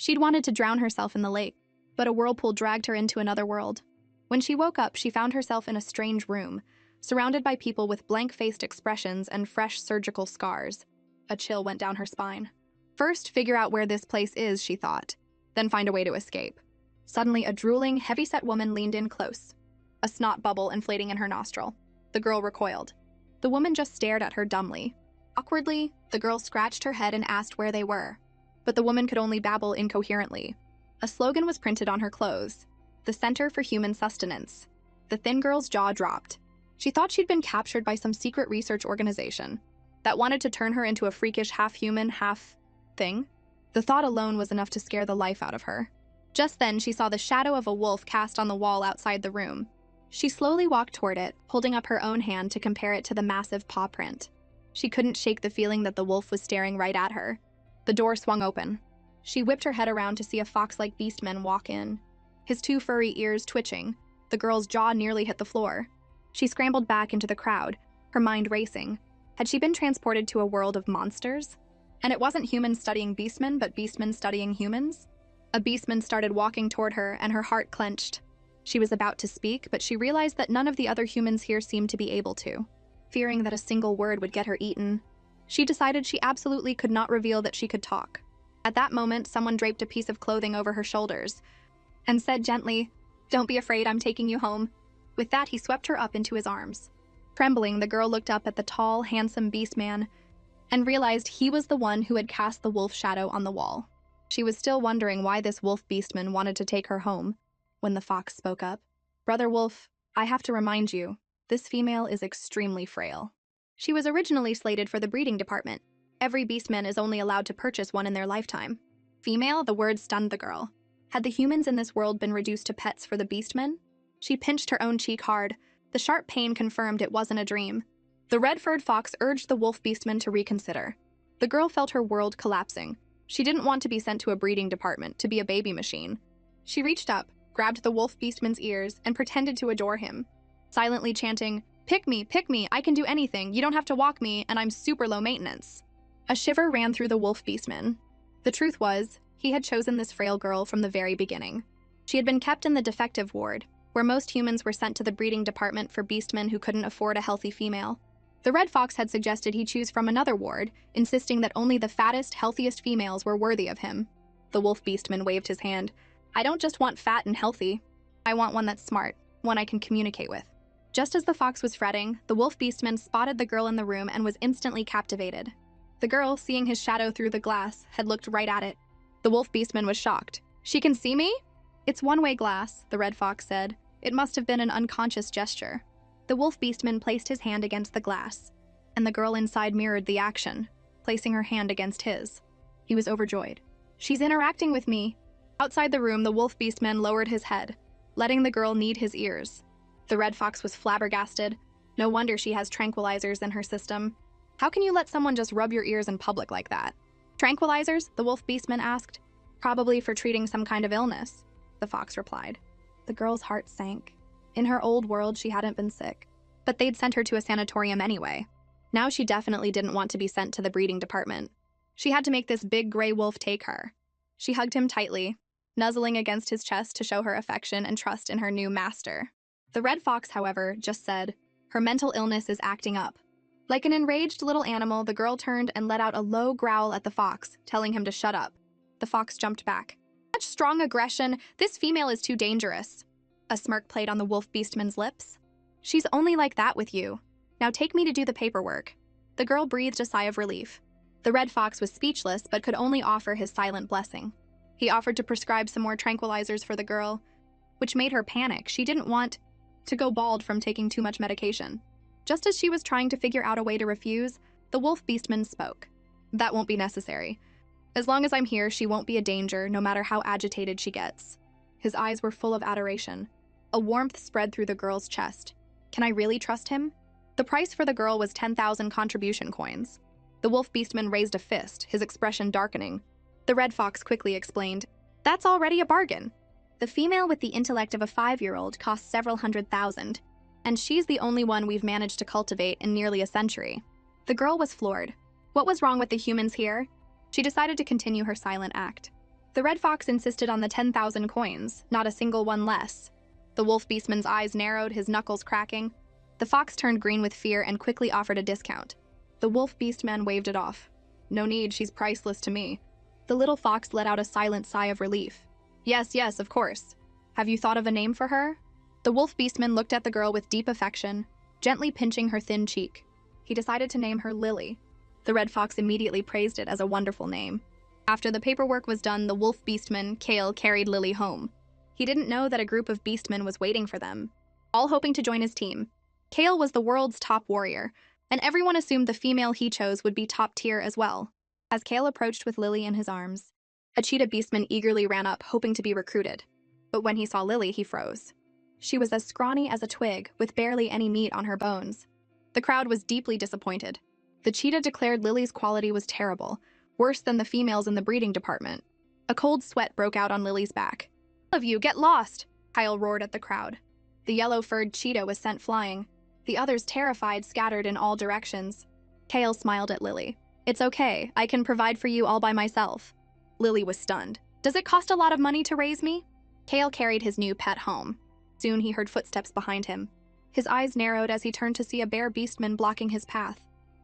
She'd wanted to drown herself in the lake, but a whirlpool dragged her into another world. When she woke up, she found herself in a strange room, surrounded by people with blank-faced expressions and fresh surgical scars. A chill went down her spine. First, figure out where this place is, she thought, then find a way to escape. Suddenly, a drooling, heavy-set woman leaned in close, a snot bubble inflating in her nostril. The girl recoiled. The woman just stared at her dumbly. Awkwardly, the girl scratched her head and asked where they were. But the woman could only babble incoherently. A slogan was printed on her clothes: "The Center for Human Sustenance." The thin girl's jaw dropped. She thought she'd been captured by some secret research organization that wanted to turn her into a freakish half-human, half-thing. The thought alone was enough to scare the life out of her. Just then, she saw the shadow of a wolf cast on the wall outside the room. She slowly walked toward it, holding up her own hand to compare it to the massive paw print. She couldn't shake the feeling that the wolf was staring right at her. The door swung open. She whipped her head around to see a fox-like beastman walk in, his two furry ears twitching. The girl's jaw nearly hit the floor. She scrambled back into the crowd, her mind racing. Had she been transported to a world of monsters? And it wasn't humans studying beastmen, but beastmen studying humans? A beastman started walking toward her, and her heart clenched. She was about to speak, but she realized that none of the other humans here seemed to be able to. Fearing that a single word would get her eaten, she decided she absolutely could not reveal that she could talk. At that moment, someone draped a piece of clothing over her shoulders and said gently, "Don't be afraid, I'm taking you home." With that, he swept her up into his arms. Trembling, the girl looked up at the tall, handsome beastman and realized he was the one who had cast the wolf shadow on the wall. She was still wondering why this wolf beastman wanted to take her home when the fox spoke up. "Brother Wolf, I have to remind you, this female is extremely frail." She was originally slated for the breeding department. Every beastman is only allowed to purchase one in their lifetime. Female, the word stunned the girl. Had the humans in this world been reduced to pets for the beastmen? She pinched her own cheek hard. The sharp pain confirmed it wasn't a dream. The red-furred fox urged the wolf beastman to reconsider. The girl felt her world collapsing. She didn't want to be sent to a breeding department, to be a baby machine. She reached up, grabbed the wolf beastman's ears, and pretended to adore him, silently chanting, pick me, I can do anything, you don't have to walk me, and I'm super low maintenance." A shiver ran through the wolf beastman. The truth was, he had chosen this frail girl from the very beginning. She had been kept in the defective ward, where most humans were sent to the breeding department for beastmen who couldn't afford a healthy female. The red fox had suggested he choose from another ward, insisting that only the fattest, healthiest females were worthy of him. The wolf beastman waved his hand. "I don't just want fat and healthy. I want one that's smart, one I can communicate with." Just as the fox was fretting, the wolf beastman spotted the girl in the room and was instantly captivated. The girl, seeing his shadow through the glass, had looked right at it. The wolf beastman was shocked. "She can see me?" "It's one-way glass," the red fox said. It must have been an unconscious gesture. The wolf beastman placed his hand against the glass, and the girl inside mirrored the action, placing her hand against his. He was overjoyed. "She's interacting with me." Outside the room, the wolf beastman lowered his head, letting the girl knead his ears. The red fox was flabbergasted. No wonder she has tranquilizers in her system. "How can you let someone just rub your ears in public like that?" "Tranquilizers?" the wolf beastman asked. "Probably for treating some kind of illness," the fox replied. The girl's heart sank. In her old world, she hadn't been sick. But they'd sent her to a sanatorium anyway. Now she definitely didn't want to be sent to the breeding department. She had to make this big gray wolf take her. She hugged him tightly, nuzzling against his chest to show her affection and trust in her new master. The red fox, however, just said, "Her mental illness is acting up." Like an enraged little animal, the girl turned and let out a low growl at the fox, telling him to shut up. The fox jumped back. "Such strong aggression! This female is too dangerous." A smirk played on the wolf beastman's lips. "She's only like that with you. Now take me to do the paperwork." The girl breathed a sigh of relief. The red fox was speechless, but could only offer his silent blessing. He offered to prescribe some more tranquilizers for the girl, which made her panic. She didn't want to go bald from taking too much medication. Just as she was trying to figure out a way to refuse, the wolf beastman spoke. "That won't be necessary. As long as I'm here, she won't be a danger, no matter how agitated she gets." His eyes were full of adoration. A warmth spread through the girl's chest. Can I really trust him? The price for the girl was 10,000 contribution coins. The wolf beastman raised a fist, his expression darkening. The red fox quickly explained, "That's already a bargain. The female with the intellect of a 5-year-old costs several $100,000, and she's the only one we've managed to cultivate in nearly a century." The girl was floored. What was wrong with the humans here? She decided to continue her silent act. The red fox insisted on the 10,000 coins, not a single one less. The wolf beastman's eyes narrowed, his knuckles cracking. The fox turned green with fear and quickly offered a discount. The wolf beastman waved it off. No need, she's priceless to me. The little fox let out a silent sigh of relief. Yes, yes, of course. Have you thought of a name for her? The wolf beastman looked at the girl with deep affection, gently pinching her thin cheek. He decided to name her Lily. The red fox immediately praised it as a wonderful name. After the paperwork was done, the wolf beastman, Kale, carried Lily home. He didn't know that a group of beastmen was waiting for them, all hoping to join his team. Kale was the world's top warrior, and everyone assumed the female he chose would be top tier as well. As Kale approached with Lily in his arms, a cheetah beastman eagerly ran up, hoping to be recruited. But when he saw Lily, he froze. She was as scrawny as a twig, with barely any meat on her bones. The crowd was deeply disappointed. The cheetah declared Lily's quality was terrible, worse than the females in the breeding department. A cold sweat broke out on Lily's back. "All of you, get lost!" Kyle roared at the crowd. The yellow-furred cheetah was sent flying. The others, terrified, scattered in all directions. Kale smiled at Lily. "It's okay, I can provide for you all by myself." Lily was stunned. "Does it cost a lot of money to raise me?" Kale carried his new pet home. Soon he heard footsteps behind him. His eyes narrowed as he turned to see a bear beastman blocking his path.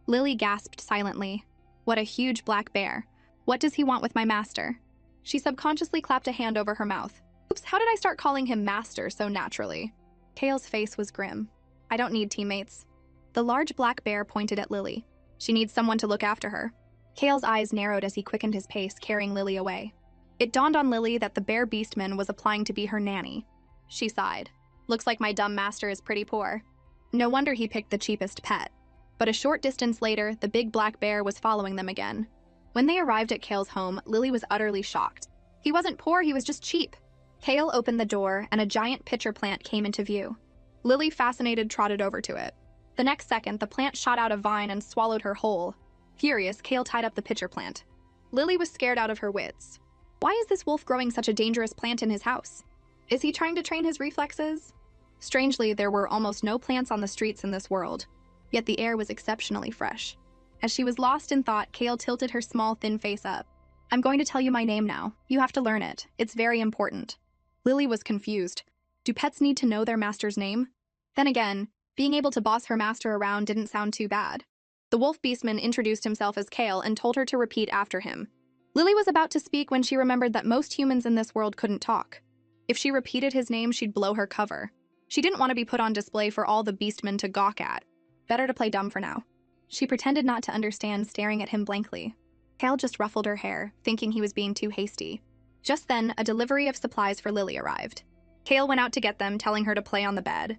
Lily gasped silently. "What a huge black bear. What does he want with my master?" She subconsciously clapped a hand over her mouth. Oops, how did I start calling him master so naturally? Kale's face was grim. "I don't need teammates." The large black bear pointed at Lily. "She needs someone to look after her." Kale's eyes narrowed as he quickened his pace, carrying Lily away. It dawned on Lily that the bear beastman was applying to be her nanny. She sighed. "Looks like my dumb master is pretty poor." No wonder he picked the cheapest pet. But a short distance later, the big black bear was following them again. When they arrived at Kale's home, Lily was utterly shocked. He wasn't poor, he was just cheap. Kale opened the door, and a giant pitcher plant came into view. Lily, fascinated, trotted over to it. The next second, the plant shot out a vine and swallowed her whole. Furious, Kale tied up the pitcher plant. Lily was scared out of her wits. Why is this wolf growing such a dangerous plant in his house? Is he trying to train his reflexes? Strangely, there were almost no plants on the streets in this world, yet the air was exceptionally fresh. As she was lost in thought, Kale tilted her small, thin face up. "I'm going to tell you my name now. You have to learn it. It's very important." Lily was confused. Do pets need to know their master's name? Then again, being able to boss her master around didn't sound too bad. The wolf beastman introduced himself as Kale and told her to repeat after him. Lily was about to speak when she remembered that most humans in this world couldn't talk. If she repeated his name, she'd blow her cover. She didn't want to be put on display for all the beastmen to gawk at. Better to play dumb for now. She pretended not to understand, staring at him blankly. Kale just ruffled her hair, thinking he was being too hasty. Just then, a delivery of supplies for Lily arrived. Kale went out to get them, telling her to play on the bed.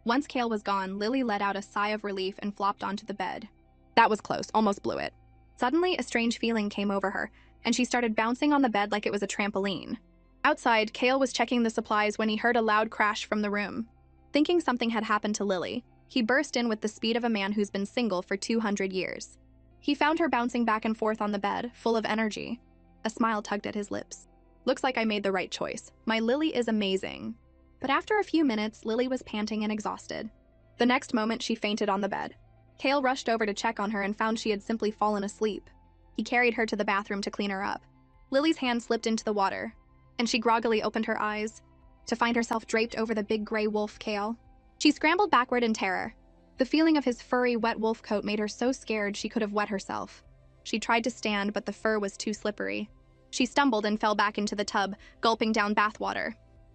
Once Kale was gone, Lily let out a sigh of relief and flopped onto the bed. That was close, almost blew it. Suddenly, a strange feeling came over her, and she started bouncing on the bed like it was a trampoline. Outside, Kale was checking the supplies when he heard a loud crash from the room. Thinking something had happened to Lily, he burst in with the speed of a man who's been single for 200 years. He found her bouncing back and forth on the bed, full of energy. A smile tugged at his lips. "Looks like I made the right choice. My Lily is amazing." But after a few minutes, Lily was panting and exhausted. The next moment, she fainted on the bed. Kale rushed over to check on her and found she had simply fallen asleep. He carried her to the bathroom to clean her up. Lily's hand slipped into the water, and she groggily opened her eyes to find herself draped over the big gray wolf Kale. She scrambled backward in terror. The feeling of his furry, wet wolf coat made her so scared she could have wet herself. She tried to stand, but the fur was too slippery. She stumbled and fell back into the tub, gulping down bathwater.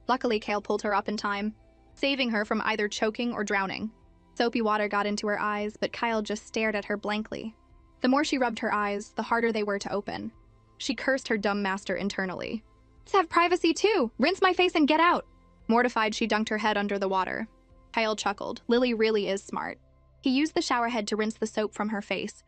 Luckily, Kale pulled her up in time, saving her from either choking or drowning. Soapy water got into her eyes, but Kyle just stared at her blankly. The more she rubbed her eyes, the harder they were to open. She cursed her dumb master internally. "Let's have privacy too! Rinse my face and get out!" Mortified, she dunked her head under the water. Kyle chuckled. Lily really is smart. He used the shower head to rinse the soap from her face,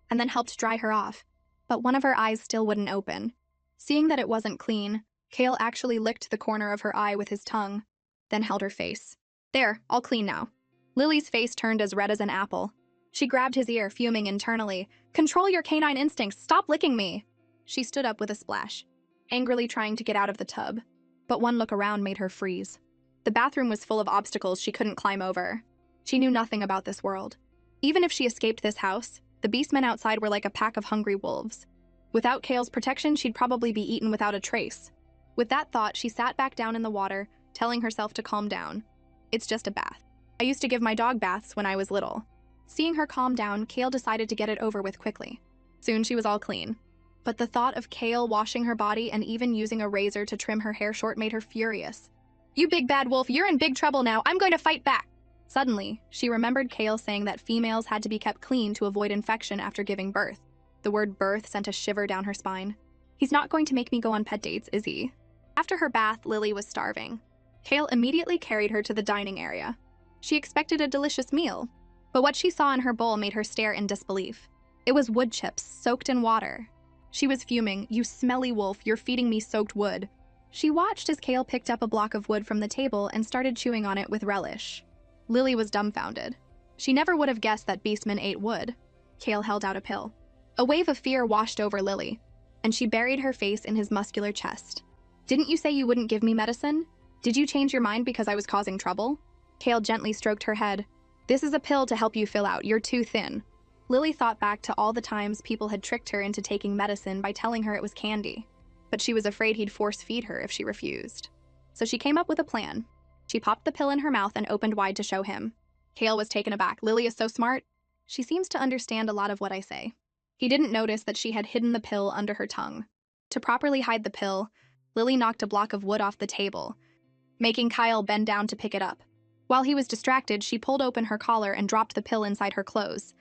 and then helped dry her off. But one of her eyes still wouldn't open. Seeing that it wasn't clean, Kale actually licked the corner of her eye with his tongue, then held her face. "There, all clean now." Lily's face turned as red as an apple. She grabbed his ear, fuming internally. "Control your canine instincts, stop licking me!" She stood up with a splash, angrily trying to get out of the tub. But one look around made her freeze. The bathroom was full of obstacles she couldn't climb over. She knew nothing about this world. Even if she escaped this house, the beastmen outside were like a pack of hungry wolves. Without Kale's protection, she'd probably be eaten without a trace. With that thought, she sat back down in the water, telling herself to calm down. It's just a bath. I used to give my dog baths when I was little. Seeing her calm down, Kale decided to get it over with quickly. Soon she was all clean. But the thought of Kale washing her body and even using a razor to trim her hair short made her furious. You big bad wolf, you're in big trouble now. I'm going to fight back. Suddenly, she remembered Kale saying that females had to be kept clean to avoid infection after giving birth. The word birth sent a shiver down her spine. He's not going to make me go on pet dates, is he? After her bath, Lily was starving. Kale immediately carried her to the dining area. She expected a delicious meal, but what she saw in her bowl made her stare in disbelief. It was wood chips, soaked in water. She was fuming. You smelly wolf, you're feeding me soaked wood. She watched as Kale picked up a block of wood from the table and started chewing on it with relish. Lily was dumbfounded. She never would have guessed that beastmen ate wood. Kale held out a pill. A wave of fear washed over Lily, and she buried her face in his muscular chest. Didn't you say you wouldn't give me medicine? Did you change your mind because I was causing trouble? Kale gently stroked her head. This is a pill to help you fill out. You're too thin. Lily thought back to all the times people had tricked her into taking medicine by telling her it was candy. But she was afraid he'd force-feed her if she refused. So she came up with a plan. She popped the pill in her mouth and opened wide to show him. Kale was taken aback. Lily is so smart. She seems to understand a lot of what I say. He didn't notice that she had hidden the pill under her tongue. To properly hide the pill, Lily knocked a block of wood off the table, making Kyle bend down to pick it up. While he was distracted, she pulled open her collar and dropped the pill inside her clothes.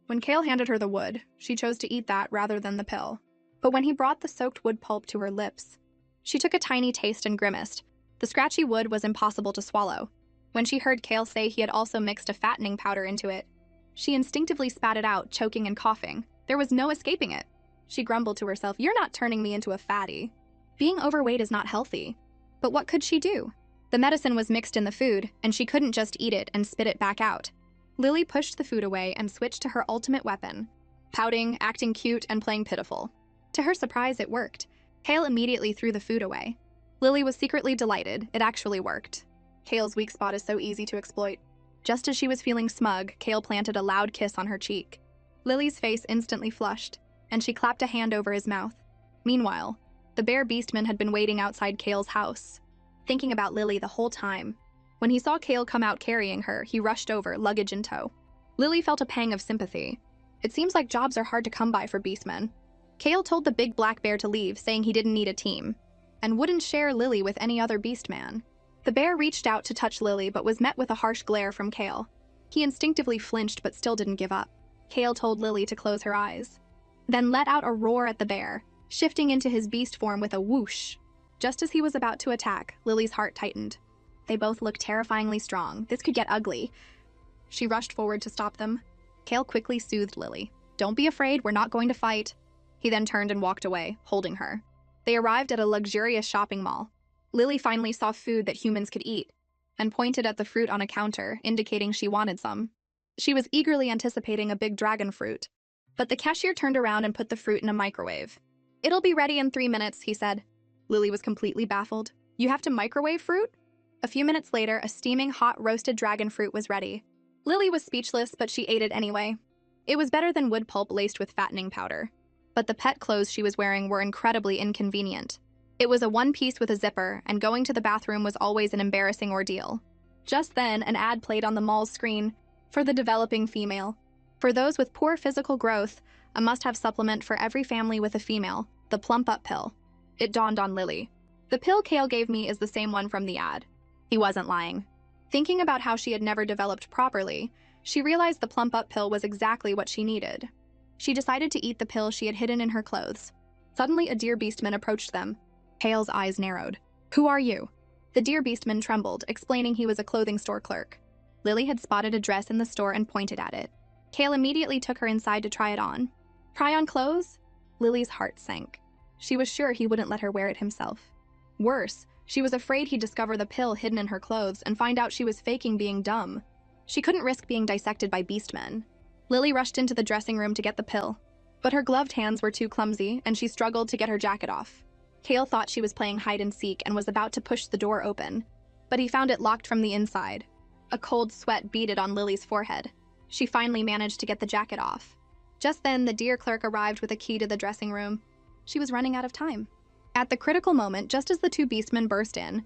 When Kale handed her the wood, she chose to eat that rather than the pill. But when he brought the soaked wood pulp to her lips, she took a tiny taste and grimaced. The scratchy wood was impossible to swallow. When she heard Kale say he had also mixed a fattening powder into it, she instinctively spat it out, choking and coughing. There was no escaping it. She grumbled to herself, "You're not turning me into a fatty. Being overweight is not healthy." But what could she do? The medicine was mixed in the food, and she couldn't just eat it and spit it back out. Lily pushed the food away and switched to her ultimate weapon, pouting, acting cute, and playing pitiful. To her surprise, it worked. Kale immediately threw the food away. Lily was secretly delighted. It actually worked. Kale's weak spot is so easy to exploit. Just as she was feeling smug, Kale planted a loud kiss on her cheek. Lily's face instantly flushed, and she clapped a hand over his mouth. Meanwhile, the bear beastman had been waiting outside Kale's house, thinking about Lily the whole time. When he saw Kale come out carrying her, he rushed over, luggage in tow. Lily felt a pang of sympathy. It seems like jobs are hard to come by for beastmen. Kale told the big black bear to leave, saying he didn't need a team, and wouldn't share Lily with any other beastman. The bear reached out to touch Lily, but was met with a harsh glare from Kale. He instinctively flinched, but still didn't give up. Kale told Lily to close her eyes, then let out a roar at the bear, shifting into his beast form with a whoosh. Just as he was about to attack, Lily's heart tightened. They both looked terrifyingly strong. This could get ugly. She rushed forward to stop them. Kale quickly soothed Lily. Don't be afraid, we're not going to fight. He then turned and walked away, holding her. They arrived at a luxurious shopping mall. Lily finally saw food that humans could eat, and pointed at the fruit on a counter, indicating she wanted some. She was eagerly anticipating a big dragon fruit, but the cashier turned around and put the fruit in a microwave. It'll be ready in 3 minutes, he said. Lily was completely baffled. You have to microwave fruit? A few minutes later, a steaming hot roasted dragon fruit was ready. Lily was speechless, but she ate it anyway. It was better than wood pulp laced with fattening powder. But the pet clothes she was wearing were incredibly inconvenient. It was a one-piece with a zipper, and going to the bathroom was always an embarrassing ordeal. Just then, an ad played on the mall's screen for the developing female. For those with poor physical growth, a must-have supplement for every family with a female, the Plump Up pill. It dawned on Lily. The pill Kale gave me is the same one from the ad. He wasn't lying. Thinking about how she had never developed properly, she realized the Plump Up pill was exactly what she needed. She decided to eat the pill she had hidden in her clothes. Suddenly, a deer beastman approached them. Kale's eyes narrowed. Who are you? The deer beastman trembled, explaining he was a clothing store clerk. Lily had spotted a dress in the store and pointed at it. Kale immediately took her inside to try it on. Try on clothes? Lily's heart sank. She was sure he wouldn't let her wear it himself. Worse, she was afraid he'd discover the pill hidden in her clothes and find out she was faking being dumb. She couldn't risk being dissected by beastmen. Lily rushed into the dressing room to get the pill, but her gloved hands were too clumsy, and she struggled to get her jacket off. Kale thought she was playing hide-and-seek and was about to push the door open, but he found it locked from the inside. A cold sweat beaded on Lily's forehead. She finally managed to get the jacket off. Just then, the deer clerk arrived with a key to the dressing room. She was running out of time. At the critical moment, just as the two beastmen burst in,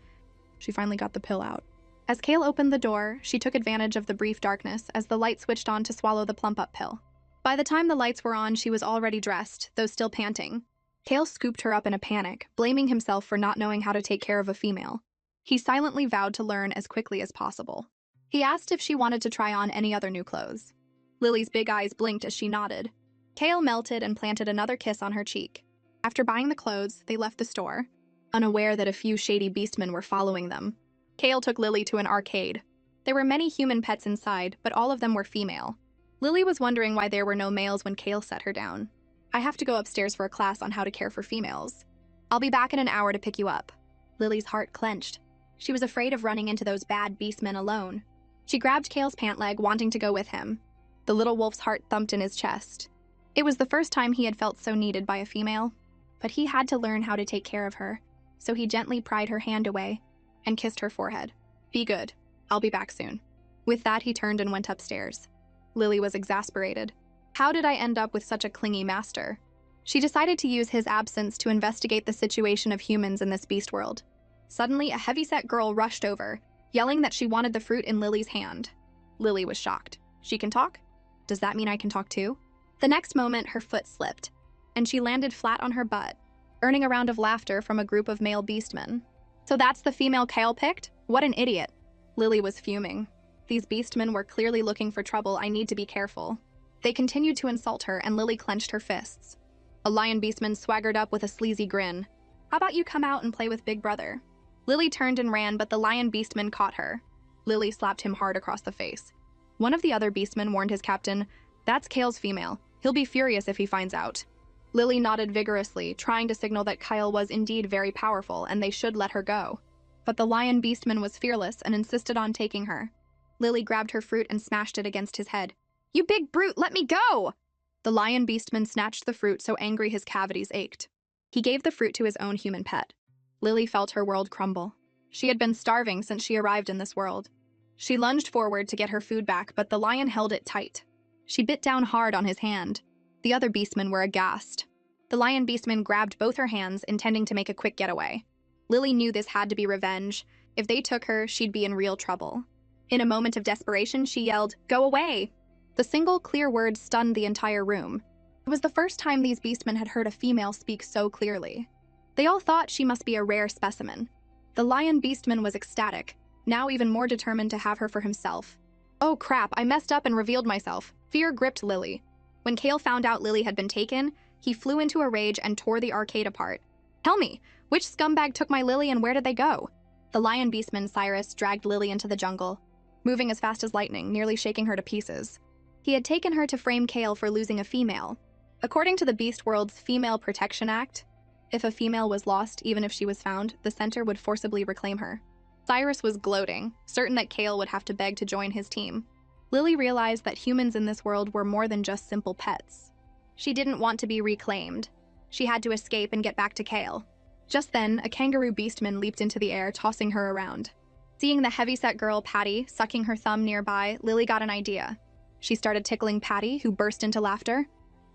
she finally got the pill out. As Kale opened the door, she took advantage of the brief darkness as the light switched on to swallow the plump-up pill. By the time the lights were on, she was already dressed, though still panting. Kale scooped her up in a panic, blaming himself for not knowing how to take care of a female. He silently vowed to learn as quickly as possible. He asked if she wanted to try on any other new clothes. Lily's big eyes blinked as she nodded. Kale melted and planted another kiss on her cheek. After buying the clothes, they left the store, unaware that a few shady beastmen were following them. Kale took Lily to an arcade. There were many human pets inside, but all of them were female. Lily was wondering why there were no males when Kale set her down. I have to go upstairs for a class on how to care for females. I'll be back in an hour to pick you up. Lily's heart clenched. She was afraid of running into those bad beastmen alone. She grabbed Kale's pant leg, wanting to go with him. The little wolf's heart thumped in his chest. It was the first time he had felt so needed by a female, but he had to learn how to take care of her, so he gently pried her hand away and kissed her forehead. Be good. I'll be back soon. With that, he turned and went upstairs. Lily was exasperated. How did I end up with such a clingy master? She decided to use his absence to investigate the situation of humans in this beast world. Suddenly, a heavyset girl rushed over, yelling that she wanted the fruit in Lily's hand. Lily was shocked. She can talk? Does that mean I can talk too? The next moment, her foot slipped, and she landed flat on her butt, earning a round of laughter from a group of male beastmen. So that's the female Kale picked? What an idiot. Lily was fuming. These beastmen were clearly looking for trouble. I need to be careful. They continued to insult her, and Lily clenched her fists. A lion beastman swaggered up with a sleazy grin. How about you come out and play with Big Brother? Lily turned and ran, but the lion beastman caught her. Lily slapped him hard across the face. One of the other beastmen warned his captain, "That's Kale's female. He'll be furious if he finds out." Lily nodded vigorously, trying to signal that Kale was indeed very powerful and they should let her go. But the lion beastman was fearless and insisted on taking her. Lily grabbed her fruit and smashed it against his head. "You big brute, let me go!" The lion beastman snatched the fruit so angry his cavities ached. He gave the fruit to his own human pet. Lily felt her world crumble. She had been starving since she arrived in this world. She lunged forward to get her food back, but the lion held it tight. She bit down hard on his hand. The other beastmen were aghast. The lion beastman grabbed both her hands, intending to make a quick getaway. Lily knew this had to be revenge. If they took her, she'd be in real trouble. In a moment of desperation, she yelled, "Go away!" The single clear word stunned the entire room. It was the first time these beastmen had heard a female speak so clearly. They all thought she must be a rare specimen. The lion beastman was ecstatic, now even more determined to have her for himself. Oh crap, I messed up and revealed myself. Fear gripped Lily. When Kale found out Lily had been taken, he flew into a rage and tore the arcade apart. Tell me, which scumbag took my Lily and where did they go? The lion beastman Cyrus dragged Lily into the jungle, moving as fast as lightning, nearly shaking her to pieces. He had taken her to frame Kale for losing a female. According to the Beast World's Female Protection Act, if a female was lost, even if she was found, the center would forcibly reclaim her. Cyrus was gloating, certain that Kale would have to beg to join his team. Lily realized that humans in this world were more than just simple pets. She didn't want to be reclaimed. She had to escape and get back to Kale. Just then, a kangaroo beastman leaped into the air, tossing her around. Seeing the heavyset girl, Patty, sucking her thumb nearby, Lily got an idea. She started tickling Patty, who burst into laughter.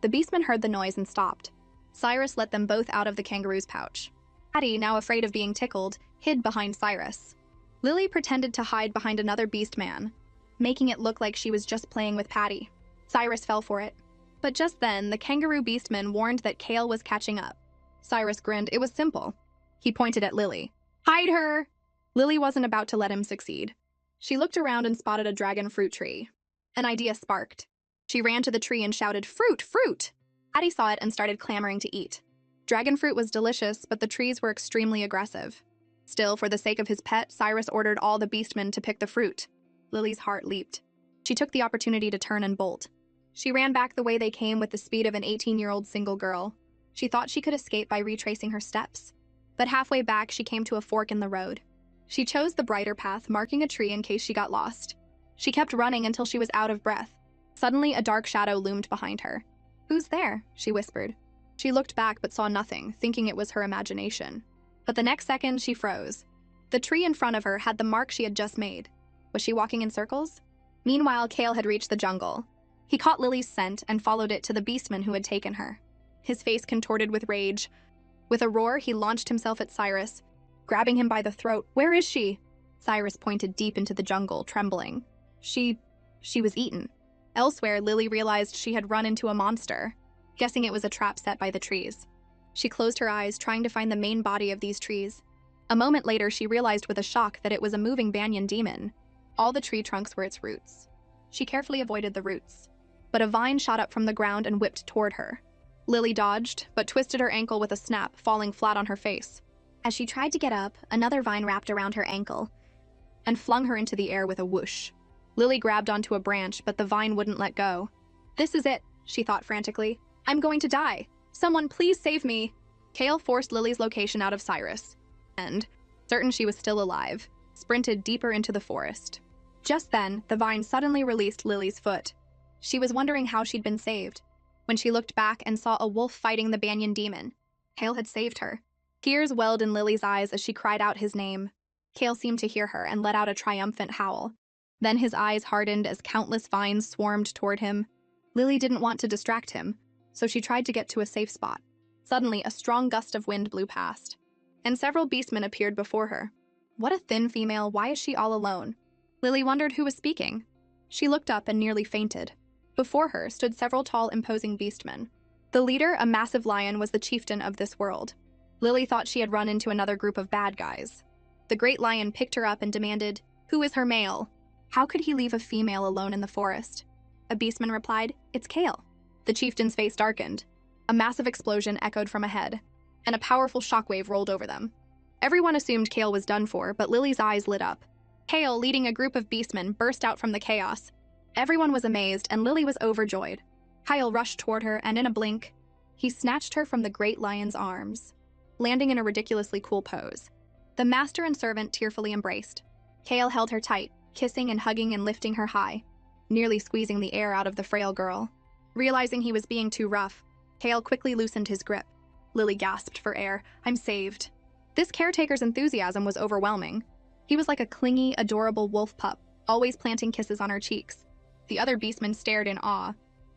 The beastman heard the noise and stopped. Cyrus let them both out of the kangaroo's pouch. Patty, now afraid of being tickled, hid behind Cyrus. Lily pretended to hide behind another beastman, making it look like she was just playing with Patty. Cyrus fell for it. But just then, the kangaroo beastman warned that Kale was catching up. Cyrus grinned. It was simple. He pointed at Lily. Hide her! Lily wasn't about to let him succeed. She looked around and spotted a dragon fruit tree. An idea sparked. She ran to the tree and shouted, "Fruit! Fruit!" Patty saw it and started clamoring to eat. Dragon fruit was delicious, but the trees were extremely aggressive. Still, for the sake of his pet, Cyrus ordered all the beastmen to pick the fruit. Lily's heart leaped. She took the opportunity to turn and bolt. She ran back the way they came with the speed of an 18-year-old single girl. She thought she could escape by retracing her steps. But halfway back, she came to a fork in the road. She chose the brighter path, marking a tree in case she got lost. She kept running until she was out of breath. Suddenly, a dark shadow loomed behind her. "Who's there?" she whispered. She looked back but saw nothing, thinking it was her imagination. But the next second, she froze. The tree in front of her had the mark she had just made. Was she walking in circles? Meanwhile, Kale had reached the jungle. He caught Lily's scent and followed it to the beastman who had taken her. his face contorted with rage. With a roar, he launched himself at Cyrus, grabbing him by the throat. "Where is she?" Cyrus pointed deep into the jungle, trembling. She was eaten. Elsewhere, Lily realized she had run into a monster, guessing it was a trap set by the trees. She closed her eyes, trying to find the main body of these trees. A moment later, she realized with a shock that it was a moving banyan demon. All the tree trunks were its roots. She carefully avoided the roots, but a vine shot up from the ground and whipped toward her. Lily dodged, but twisted her ankle with a snap, falling flat on her face. As she tried to get up, another vine wrapped around her ankle and flung her into the air with a whoosh. Lily grabbed onto a branch, but the vine wouldn't let go. "This is it," she thought frantically. "I'm going to die. Someone please save me." Kale forced Lily's location out of Cyrus, and, certain she was still alive, sprinted deeper into the forest. Just then, the vine suddenly released Lily's foot. She was wondering how she'd been saved, when she looked back and saw a wolf fighting the banyan demon. Kale had saved her. Tears welled in Lily's eyes as she cried out his name. Kale seemed to hear her and let out a triumphant howl. Then his eyes hardened as countless vines swarmed toward him. Lily didn't want to distract him, so she tried to get to a safe spot. Suddenly, a strong gust of wind blew past, and several beastmen appeared before her. What a thin female, why is she all alone? Lily wondered who was speaking. She looked up and nearly fainted. Before her stood several tall, imposing beastmen. The leader, a massive lion, was the chieftain of this world. Lily thought she had run into another group of bad guys. The great lion picked her up and demanded, "Who is her male?" How could he leave a female alone in the forest? A beastman replied, "It's Kale." The chieftain's face darkened. A massive explosion echoed from ahead, and a powerful shockwave rolled over them. Everyone assumed Kale was done for, but Lily's eyes lit up. Kale, leading a group of beastmen, burst out from the chaos. Everyone was amazed, and Lily was overjoyed. Kyle rushed toward her, and in a blink, he snatched her from the great lion's arms, landing in a ridiculously cool pose. The master and servant tearfully embraced. Kale held her tight, kissing and hugging and lifting her high, nearly squeezing the air out of the frail girl. Realizing he was being too rough, Kale quickly loosened his grip. Lily gasped for air. "I'm saved." This caretaker's enthusiasm was overwhelming. He was like a clingy, adorable wolf pup, always planting kisses on her cheeks. The other beastmen stared in awe.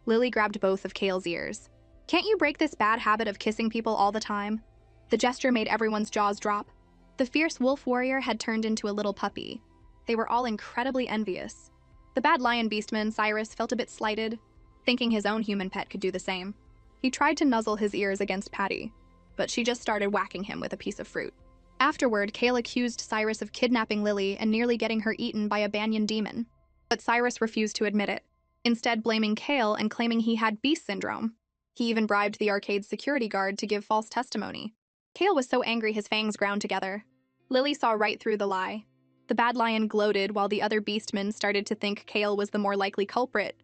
Lily grabbed both of Kale's ears. "Can't you break this bad habit of kissing people all the time?" The gesture made everyone's jaws drop. The fierce wolf warrior had turned into a little puppy. They were all incredibly envious. The bad lion beastman, Cyrus, felt a bit slighted, thinking his own human pet could do the same. He tried to nuzzle his ears against Patty, but she just started whacking him with a piece of fruit. Afterward, Kale accused Cyrus of kidnapping Lily and nearly getting her eaten by a banyan demon. But Cyrus refused to admit it, instead blaming Kale and claiming he had beast syndrome. He even bribed the arcade's security guard to give false testimony. Kale was so angry his fangs ground together. Lily saw right through the lie. The bad lion gloated while the other beastmen started to think Kale was the more likely culprit,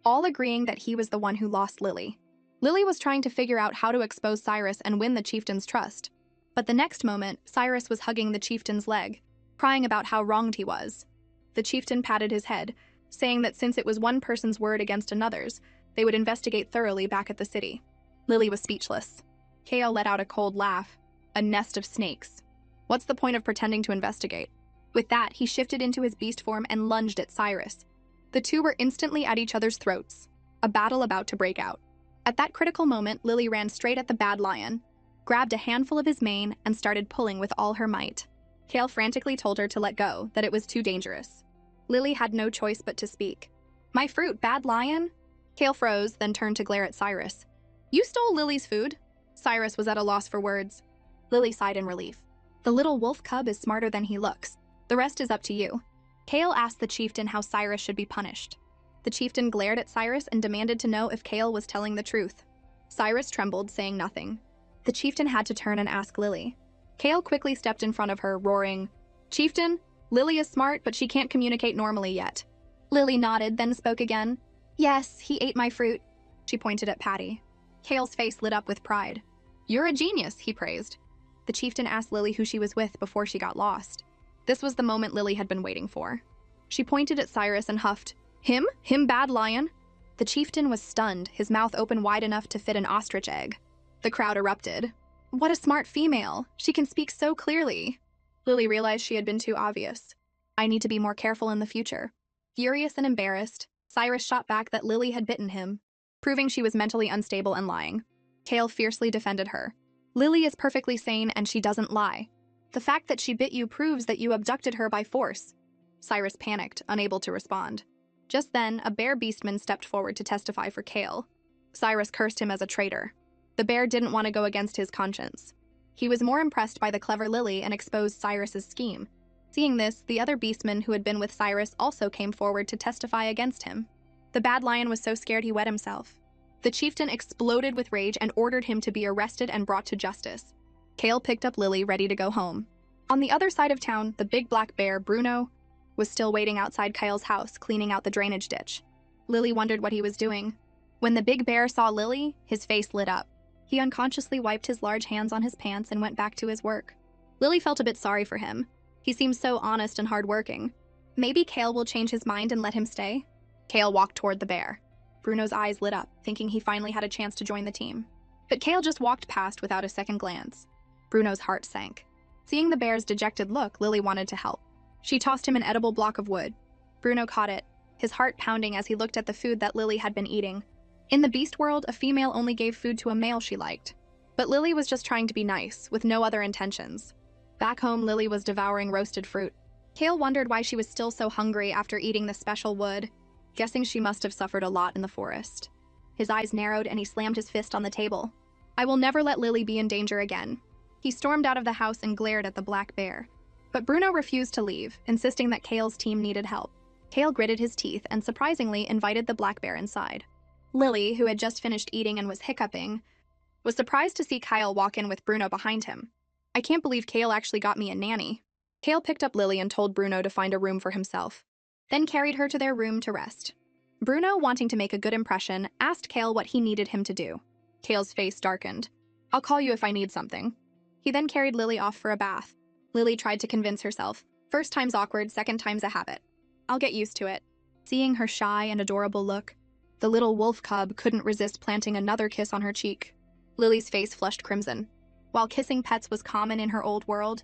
all agreeing that he was the one who lost Lily. Lily was trying to figure out how to expose Cyrus and win the chieftain's trust. But the next moment, Cyrus was hugging the chieftain's leg, crying about how wronged he was. The chieftain patted his head, saying that since it was one person's word against another's, they would investigate thoroughly back at the city. Lily was speechless. Kale let out a cold laugh. "A nest of snakes. What's the point of pretending to investigate?" With that, he shifted into his beast form and lunged at Cyrus. The two were instantly at each other's throats, a battle about to break out. At that critical moment, Lily ran straight at the bad lion, grabbed a handful of his mane, and started pulling with all her might. Kale frantically told her to let go, that it was too dangerous. Lily had no choice but to speak. "My fruit, bad lion?" Kale froze, then turned to glare at Cyrus. "You stole Lily's food?" Cyrus was at a loss for words. Lily sighed in relief. "The little wolf cub is smarter than he looks. The rest is up to you." Kale asked the chieftain how Cyrus should be punished. The chieftain glared at Cyrus and demanded to know if Kale was telling the truth. Cyrus trembled, saying nothing. The chieftain had to turn and ask Lily. Kale quickly stepped in front of her, roaring, "Chieftain, Lily is smart, but she can't communicate normally yet." Lily nodded, then spoke again. "Yes, he ate my fruit." She pointed at Patty. Kale's face lit up with pride. "You're a genius," he praised. The chieftain asked Lily who she was with before she got lost. This was the moment Lily had been waiting for. She pointed at Cyrus and huffed, "Him? Him bad lion?" The chieftain was stunned, his mouth open wide enough to fit an ostrich egg. The crowd erupted. "What a smart female! She can speak so clearly." Lily realized she had been too obvious. "I need to be more careful in the future." Furious and embarrassed, Cyrus shot back that Lily had bitten him, proving she was mentally unstable and lying. Kale fiercely defended her. Lily is perfectly sane and she doesn't lie. The fact that she bit you proves that you abducted her by force. Cyrus panicked, unable to respond. Just then, a bear beastman stepped forward to testify for Kale. Cyrus cursed him as a traitor. The bear didn't want to go against his conscience. He was more impressed by the clever Lily and exposed Cyrus's scheme. Seeing this, the other beastman who had been with Cyrus also came forward to testify against him. The bad lion was so scared he wet himself. The chieftain exploded with rage and ordered him to be arrested and brought to justice. Kale picked up Lily, ready to go home. On the other side of town, the big black bear, Bruno, was still waiting outside Kyle's house, cleaning out the drainage ditch. Lily wondered what he was doing. When the big bear saw Lily, his face lit up. He unconsciously wiped his large hands on his pants and went back to his work. Lily felt a bit sorry for him. He seemed so honest and hardworking. Maybe Kale will change his mind and let him stay? Kale walked toward the bear. Bruno's eyes lit up, thinking he finally had a chance to join the team. But Kale just walked past without a second glance. Bruno's heart sank. Seeing the bear's dejected look, Lily wanted to help. She tossed him an edible block of wood. Bruno caught it, his heart pounding as he looked at the food that Lily had been eating. In the beast world, a female only gave food to a male she liked. But Lily was just trying to be nice, with no other intentions. Back home, Lily was devouring roasted fruit. Kale wondered why she was still so hungry after eating the special wood, guessing she must have suffered a lot in the forest. His eyes narrowed and he slammed his fist on the table. I will never let Lily be in danger again. He stormed out of the house and glared at the black bear. But Bruno refused to leave, insisting that Kale's team needed help. Kale gritted his teeth and surprisingly invited the black bear inside. Lily, who had just finished eating and was hiccuping, was surprised to see Kyle walk in with Bruno behind him. I can't believe Kale actually got me a nanny. Kale picked up Lily and told Bruno to find a room for himself, then carried her to their room to rest. Bruno, wanting to make a good impression, asked Kale what he needed him to do. Kale's face darkened. I'll call you if I need something. He then carried Lily off for a bath. Lily tried to convince herself. First time's awkward, second time's a habit. I'll get used to it. Seeing her shy and adorable look, the little wolf cub couldn't resist planting another kiss on her cheek. Lily's face flushed crimson. While kissing pets was common in her old world,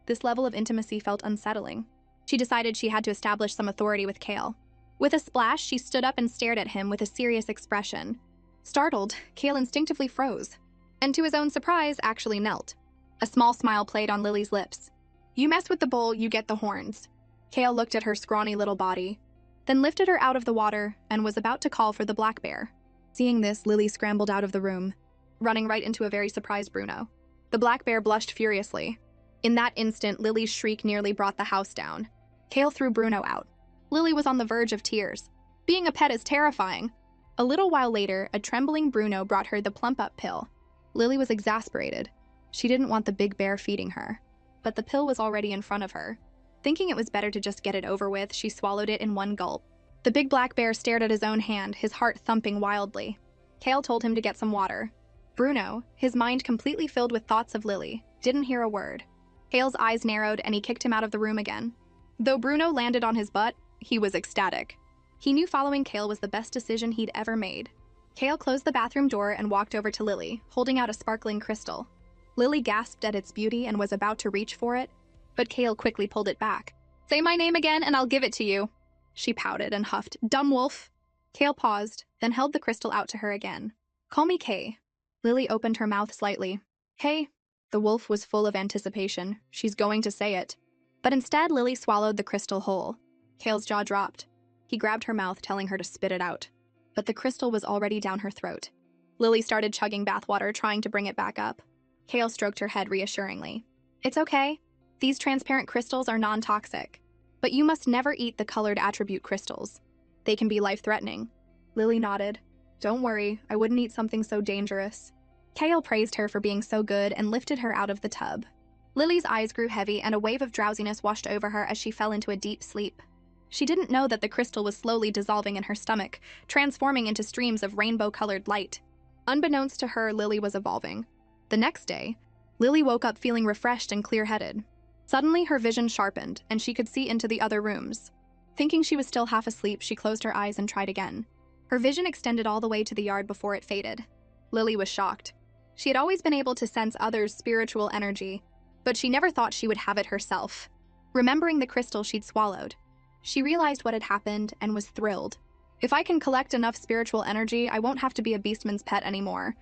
this level of intimacy felt unsettling. She decided she had to establish some authority with Kale. With a splash, she stood up and stared at him with a serious expression. Startled, Kale instinctively froze, and to his own surprise, actually knelt. A small smile played on Lily's lips. You mess with the bull, you get the horns. Kale looked at her scrawny little body, then lifted her out of the water and was about to call for the black bear. Seeing this, Lily scrambled out of the room, running right into a very surprised Bruno. The black bear blushed furiously. In that instant, Lily's shriek nearly brought the house down. Kale threw Bruno out. Lily was on the verge of tears. Being a pet is terrifying. A little while later, a trembling Bruno brought her the plump-up pill. Lily was exasperated. She didn't want the big bear feeding her, but the pill was already in front of her. Thinking it was better to just get it over with, she swallowed it in one gulp. The big black bear stared at his own hand, his heart thumping wildly. Kale told him to get some water. Bruno, his mind completely filled with thoughts of Lily, didn't hear a word. Kale's eyes narrowed and he kicked him out of the room again. Though Bruno landed on his butt, he was ecstatic. He knew following Kale was the best decision he'd ever made. Kale closed the bathroom door and walked over to Lily, holding out a sparkling crystal. Lily gasped at its beauty and was about to reach for it, but Kale quickly pulled it back. Say my name again and I'll give it to you. She pouted and huffed. Dumb wolf. Kale paused, then held the crystal out to her again. Call me Kay. Lily opened her mouth slightly. Kay. The wolf was full of anticipation. She's going to say it. But instead, Lily swallowed the crystal whole. Kale's jaw dropped. He grabbed her mouth, telling her to spit it out. But the crystal was already down her throat. Lily started chugging bathwater, trying to bring it back up. Kale stroked her head reassuringly. It's okay. These transparent crystals are non-toxic. But you must never eat the colored attribute crystals. They can be life-threatening. Lily nodded. Don't worry, I wouldn't eat something so dangerous. Kale praised her for being so good and lifted her out of the tub. Lily's eyes grew heavy and a wave of drowsiness washed over her as she fell into a deep sleep. She didn't know that the crystal was slowly dissolving in her stomach, transforming into streams of rainbow-colored light. Unbeknownst to her, Lily was evolving. The next day, Lily woke up feeling refreshed and clear-headed. Suddenly, her vision sharpened, and she could see into the other rooms. Thinking she was still half asleep, she closed her eyes and tried again. Her vision extended all the way to the yard before it faded. Lily was shocked. She had always been able to sense others' spiritual energy, but she never thought she would have it herself. Remembering the crystal she'd swallowed, she realized what had happened and was thrilled. If I can collect enough spiritual energy, I won't have to be a beastman's pet anymore.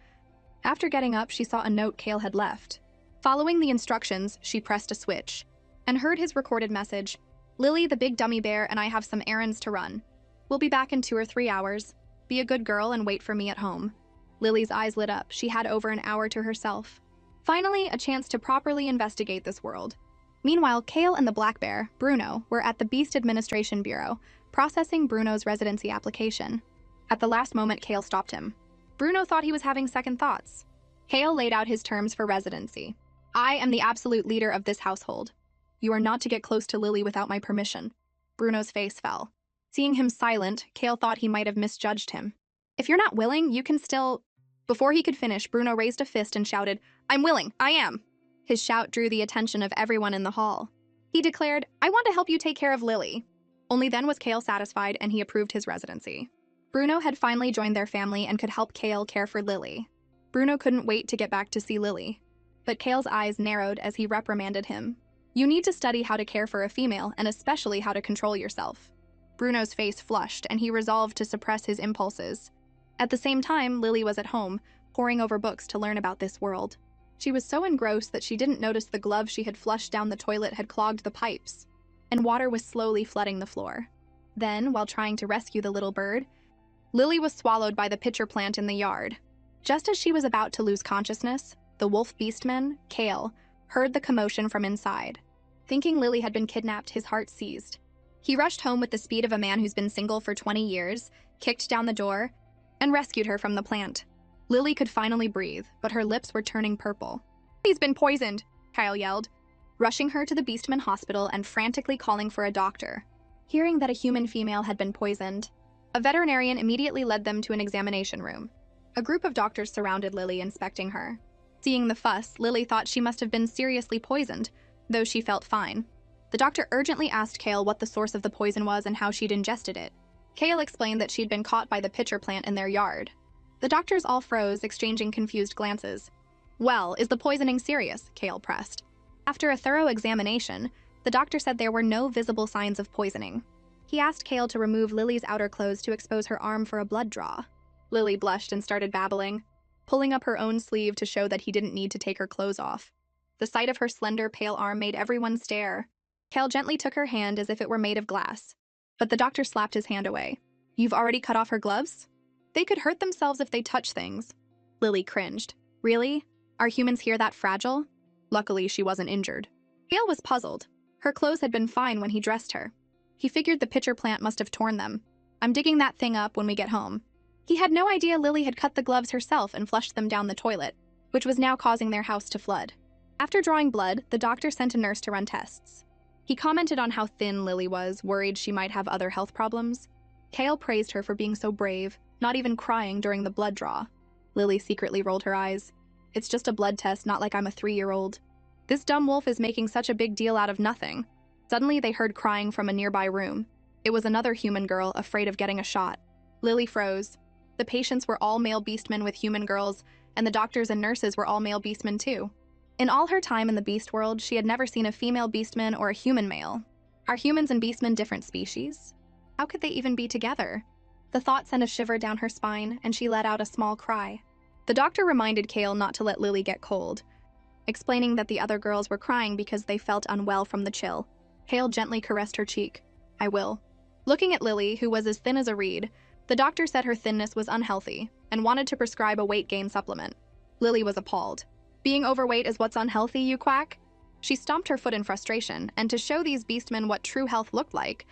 After getting up, she saw a note Kale had left. Following the instructions, she pressed a switch and heard his recorded message. Lily, the big dummy bear, and I have some errands to run. We'll be back in 2 or 3 hours. Be a good girl and wait for me at home. Lily's eyes lit up. She had over an hour to herself. Finally, a chance to properly investigate this world. Meanwhile, Kale and the black bear, Bruno, were at the Beast Administration Bureau, processing Bruno's residency application. At the last moment, Kale stopped him. Bruno thought he was having second thoughts. Kale laid out his terms for residency. I am the absolute leader of this household. You are not to get close to Lily without my permission. Bruno's face fell. Seeing him silent, Kale thought he might have misjudged him. If you're not willing, you can still... Before he could finish, Bruno raised a fist and shouted, I'm willing, I am. His shout drew the attention of everyone in the hall. He declared, I want to help you take care of Lily. Only then was Kale satisfied and he approved his residency. Bruno had finally joined their family and could help Kale care for Lily. Bruno couldn't wait to get back to see Lily. But Kale's eyes narrowed as he reprimanded him. You need to study how to care for a female and especially how to control yourself. Bruno's face flushed and he resolved to suppress his impulses. At the same time, Lily was at home, poring over books to learn about this world. She was so engrossed that she didn't notice the glove she had flushed down the toilet had clogged the pipes, and water was slowly flooding the floor. Then, while trying to rescue the little bird, Lily was swallowed by the pitcher plant in the yard. Just as she was about to lose consciousness, the wolf beastman, Kale, heard the commotion from inside. Thinking Lily had been kidnapped, his heart seized. He rushed home with the speed of a man who's been single for 20 years, kicked down the door, and rescued her from the plant. Lily could finally breathe, but her lips were turning purple. He's been poisoned, Kyle yelled, rushing her to the Beastman hospital and frantically calling for a doctor. Hearing that a human female had been poisoned, a veterinarian immediately led them to an examination room. A group of doctors surrounded Lily, inspecting her. Seeing the fuss, Lily thought she must have been seriously poisoned, though she felt fine. The doctor urgently asked Kale what the source of the poison was and how she'd ingested it. Kale explained that she'd been caught by the pitcher plant in their yard. The doctors all froze, exchanging confused glances. Well, is the poisoning serious? Kale pressed. After a thorough examination, the doctor said there were no visible signs of poisoning. He asked Kale to remove Lily's outer clothes to expose her arm for a blood draw. Lily blushed and started babbling, pulling up her own sleeve to show that he didn't need to take her clothes off. The sight of her slender, pale arm made everyone stare. Kale gently took her hand as if it were made of glass, but the doctor slapped his hand away. You've already cut off her gloves? They could hurt themselves if they touch things. Lily cringed. Really? Are humans here that fragile? Luckily, she wasn't injured. Kale was puzzled. Her clothes had been fine when he dressed her. He figured the pitcher plant must have torn them. I'm digging that thing up when we get home. He had no idea Lily had cut the gloves herself and flushed them down the toilet, which was now causing their house to flood. After drawing blood, the doctor sent a nurse to run tests. He commented on how thin Lily was, worried she might have other health problems. Kale praised her for being so brave, not even crying during the blood draw. Lily secretly rolled her eyes. It's just a blood test, not like I'm a 3-year-old. This dumb wolf is making such a big deal out of nothing. Suddenly, they heard crying from a nearby room. It was another human girl, afraid of getting a shot. Lily froze. The patients were all male beastmen with human girls, and the doctors and nurses were all male beastmen too. In all her time in the beast world, she had never seen a female beastman or a human male. Are humans and beastmen different species? How could they even be together? The thought sent a shiver down her spine, and she let out a small cry. The doctor reminded Kale not to let Lily get cold, explaining that the other girls were crying because they felt unwell from the chill. Kale gently caressed her cheek. I will. Looking at Lily, who was as thin as a reed, the doctor said her thinness was unhealthy and wanted to prescribe a weight gain supplement. Lily was appalled. Being overweight is what's unhealthy, you quack? She stomped her foot in frustration, and to show these beastmen what true health looked like,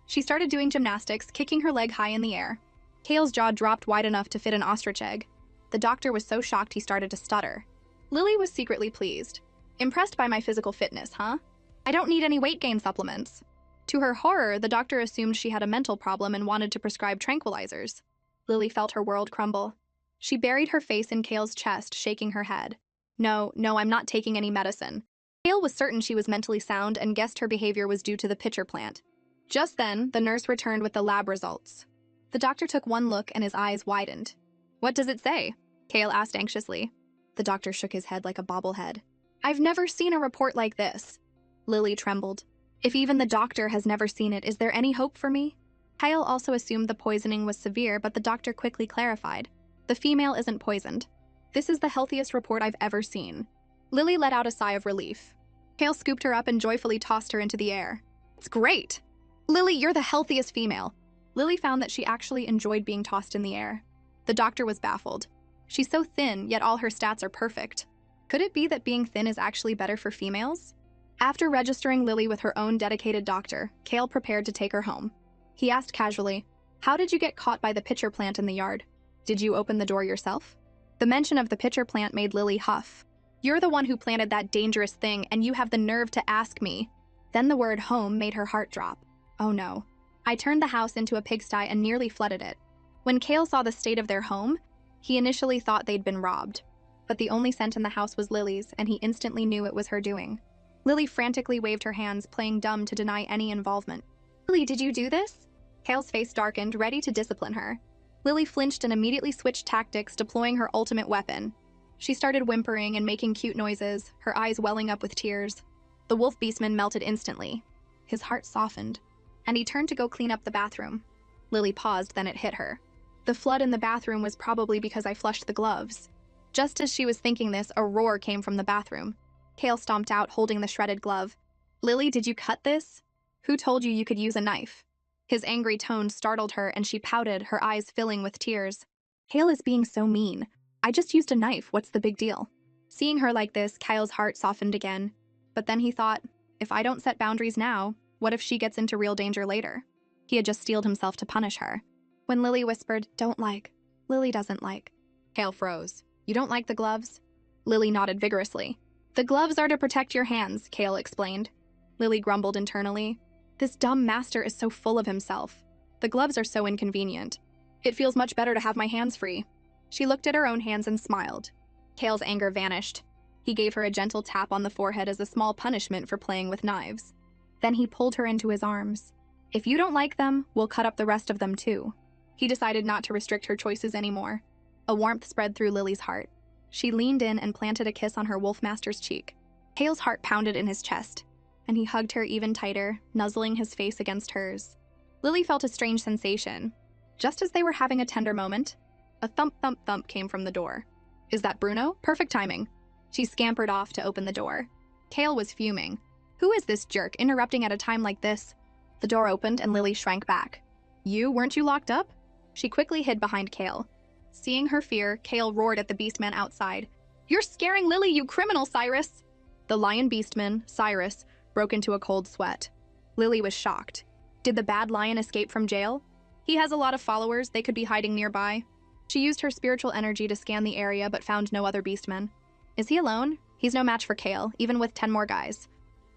she started doing gymnastics, kicking her leg high in the air. Kale's jaw dropped wide enough to fit an ostrich egg. The doctor was so shocked he started to stutter. Lily was secretly pleased. Impressed by my physical fitness, huh? I don't need any weight gain supplements. To her horror, the doctor assumed she had a mental problem and wanted to prescribe tranquilizers. Lily felt her world crumble. She buried her face in Kale's chest, shaking her head. No, I'm not taking any medicine. Kale was certain she was mentally sound and guessed her behavior was due to the pitcher plant. Just then, the nurse returned with the lab results. The doctor took one look and his eyes widened. What does it say? Kale asked anxiously. The doctor shook his head like a bobblehead. I've never seen a report like this. Lily trembled. If even the doctor has never seen it, is there any hope for me? Kyle also assumed the poisoning was severe, but the doctor quickly clarified. The female isn't poisoned. This is the healthiest report I've ever seen. Lily let out a sigh of relief. Kale scooped her up and joyfully tossed her into the air. It's great! Lily, you're the healthiest female. Lily found that she actually enjoyed being tossed in the air. The doctor was baffled. She's so thin, yet all her stats are perfect. Could it be that being thin is actually better for females? After registering Lily with her own dedicated doctor, Kale prepared to take her home. He asked casually, "How did you get caught by the pitcher plant in the yard? Did you open the door yourself?" The mention of the pitcher plant made Lily huff. "You're the one who planted that dangerous thing, and you have the nerve to ask me." Then the word home made her heart drop. Oh no. I turned the house into a pigsty and nearly flooded it. When Kale saw the state of their home, he initially thought they'd been robbed. But the only scent in the house was Lily's, and he instantly knew it was her doing. Lily frantically waved her hands, playing dumb to deny any involvement. "Lily, did you do this?" Kale's face darkened, ready to discipline her. Lily flinched and immediately switched tactics, deploying her ultimate weapon. She started whimpering and making cute noises, her eyes welling up with tears. The wolf beastman melted instantly. His heart softened, and he turned to go clean up the bathroom. Lily paused, then it hit her. The flood in the bathroom was probably because I flushed the gloves. Just as she was thinking this, a roar came from the bathroom. Kale stomped out, holding the shredded glove. "Lily, did you cut this? Who told you could use a knife?" His angry tone startled her, and she pouted, her eyes filling with tears. "Kale is being so mean. I just used a knife, what's the big deal?" Seeing her like this, Kyle's heart softened again. But then he thought, if I don't set boundaries now, what if she gets into real danger later? He had just steeled himself to punish her. When Lily whispered, "Don't like," Lily doesn't like. Kale froze. "You don't like the gloves?" Lily nodded vigorously. "The gloves are to protect your hands," Kale explained. Lily grumbled internally. This dumb master is so full of himself. The gloves are so inconvenient. It feels much better to have my hands free. She looked at her own hands and smiled. Kale's anger vanished. He gave her a gentle tap on the forehead as a small punishment for playing with knives. Then he pulled her into his arms. "If you don't like them, we'll cut up the rest of them too." He decided not to restrict her choices anymore. A warmth spread through Lily's heart. She leaned in and planted a kiss on her wolfmaster's cheek. Kale's heart pounded in his chest, and he hugged her even tighter, nuzzling his face against hers. Lily felt a strange sensation. Just as they were having a tender moment, a thump, thump, thump came from the door. Is that Bruno? Perfect timing. She scampered off to open the door. Kale was fuming. Who is this jerk interrupting at a time like this? The door opened and Lily shrank back. Weren't you locked up? She quickly hid behind Kale. Seeing her fear, Kale roared at the beastman outside. "You're scaring Lily, you criminal, Cyrus!" The lion beastman, Cyrus, broke into a cold sweat. Lily was shocked. Did the bad lion escape from jail? He has a lot of followers, they could be hiding nearby. She used her spiritual energy to scan the area but found no other beastmen. Is he alone? He's no match for Kale, even with 10 more guys.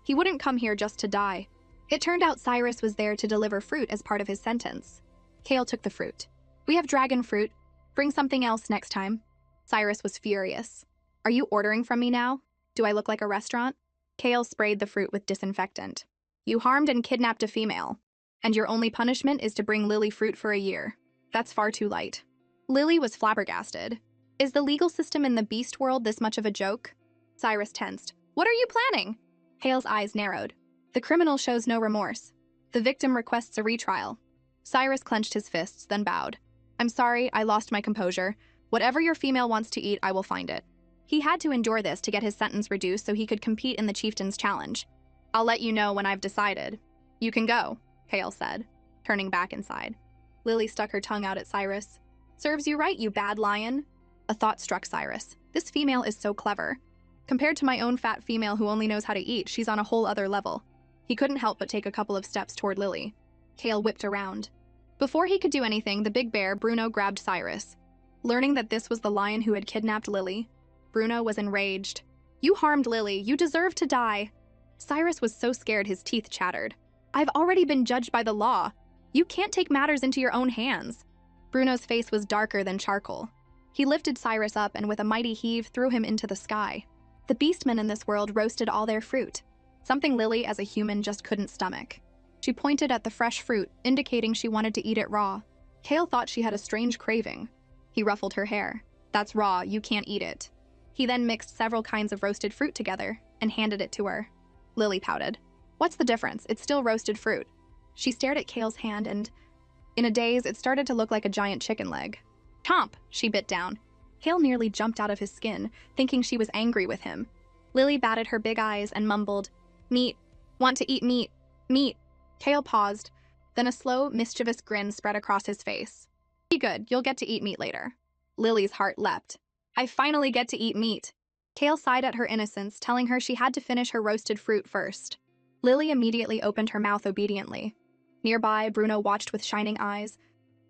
He wouldn't come here just to die. It turned out Cyrus was there to deliver fruit as part of his sentence. Kale took the fruit. "We have dragon fruit. Bring something else next time." Cyrus was furious. "Are you ordering from me now? Do I look like a restaurant?" Kale sprayed the fruit with disinfectant. "You harmed and kidnapped a female, and your only punishment is to bring Lily fruit for a year. That's far too light." Lily was flabbergasted. Is the legal system in the beast world this much of a joke? Cyrus tensed. "What are you planning?" Kale's eyes narrowed. The criminal shows no remorse. The victim requests a retrial. Cyrus clenched his fists, then bowed. "I'm sorry, I lost my composure. Whatever your female wants to eat, I will find it." He had to endure this to get his sentence reduced so he could compete in the chieftain's challenge. "I'll let you know when I've decided." "You can go," Kale said, turning back inside. Lily stuck her tongue out at Cyrus. "Serves you right, you bad lion." A thought struck Cyrus. This female is so clever. Compared to my own fat female who only knows how to eat, she's on a whole other level. He couldn't help but take a couple of steps toward Lily. Kale whipped around. Before he could do anything, the big bear, Bruno, grabbed Cyrus. Learning that this was the lion who had kidnapped Lily, Bruno was enraged. "You harmed Lily. You deserve to die." Cyrus was so scared his teeth chattered. "I've already been judged by the law. You can't take matters into your own hands." Bruno's face was darker than charcoal. He lifted Cyrus up and with a mighty heave threw him into the sky. The beastmen in this world roasted all their fruit, something Lily as a human just couldn't stomach. She pointed at the fresh fruit, indicating she wanted to eat it raw. Kale thought she had a strange craving. He ruffled her hair. "That's raw, you can't eat it." He then mixed several kinds of roasted fruit together and handed it to her. Lily pouted. "What's the difference? It's still roasted fruit." She stared at Kale's hand and, in a daze, it started to look like a giant chicken leg. "Chomp!" She bit down. Kale nearly jumped out of his skin, thinking she was angry with him. Lily batted her big eyes and mumbled, "Meat. Want to eat meat. Meat." Kale paused. Then a slow, mischievous grin spread across his face. "Be good, you'll get to eat meat later." Lily's heart leapt. "I finally get to eat meat." Kale sighed at her innocence, telling her she had to finish her roasted fruit first. Lily immediately opened her mouth obediently. Nearby, Bruno watched with shining eyes,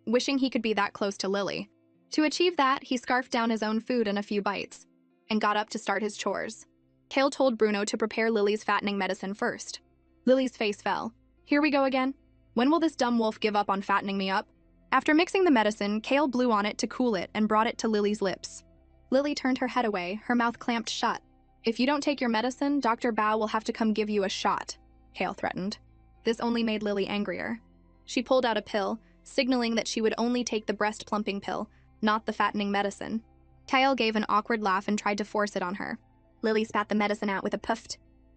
wishing he could be that close to Lily. To achieve that, he scarfed down his own food in a few bites and got up to start his chores. Kale told Bruno to prepare Lily's fattening medicine first. Lily's face fell. "Here we go again? When will this dumb wolf give up on fattening me up?" After mixing the medicine, Kale blew on it to cool it and brought it to Lily's lips. Lily turned her head away, her mouth clamped shut. "If you don't take your medicine, Dr. Bao will have to come give you a shot," Kale threatened. This only made Lily angrier. She pulled out a pill, signaling that she would only take the breast-plumping pill, not the fattening medicine. Kale gave an awkward laugh and tried to force it on her. Lily spat the medicine out with a puff.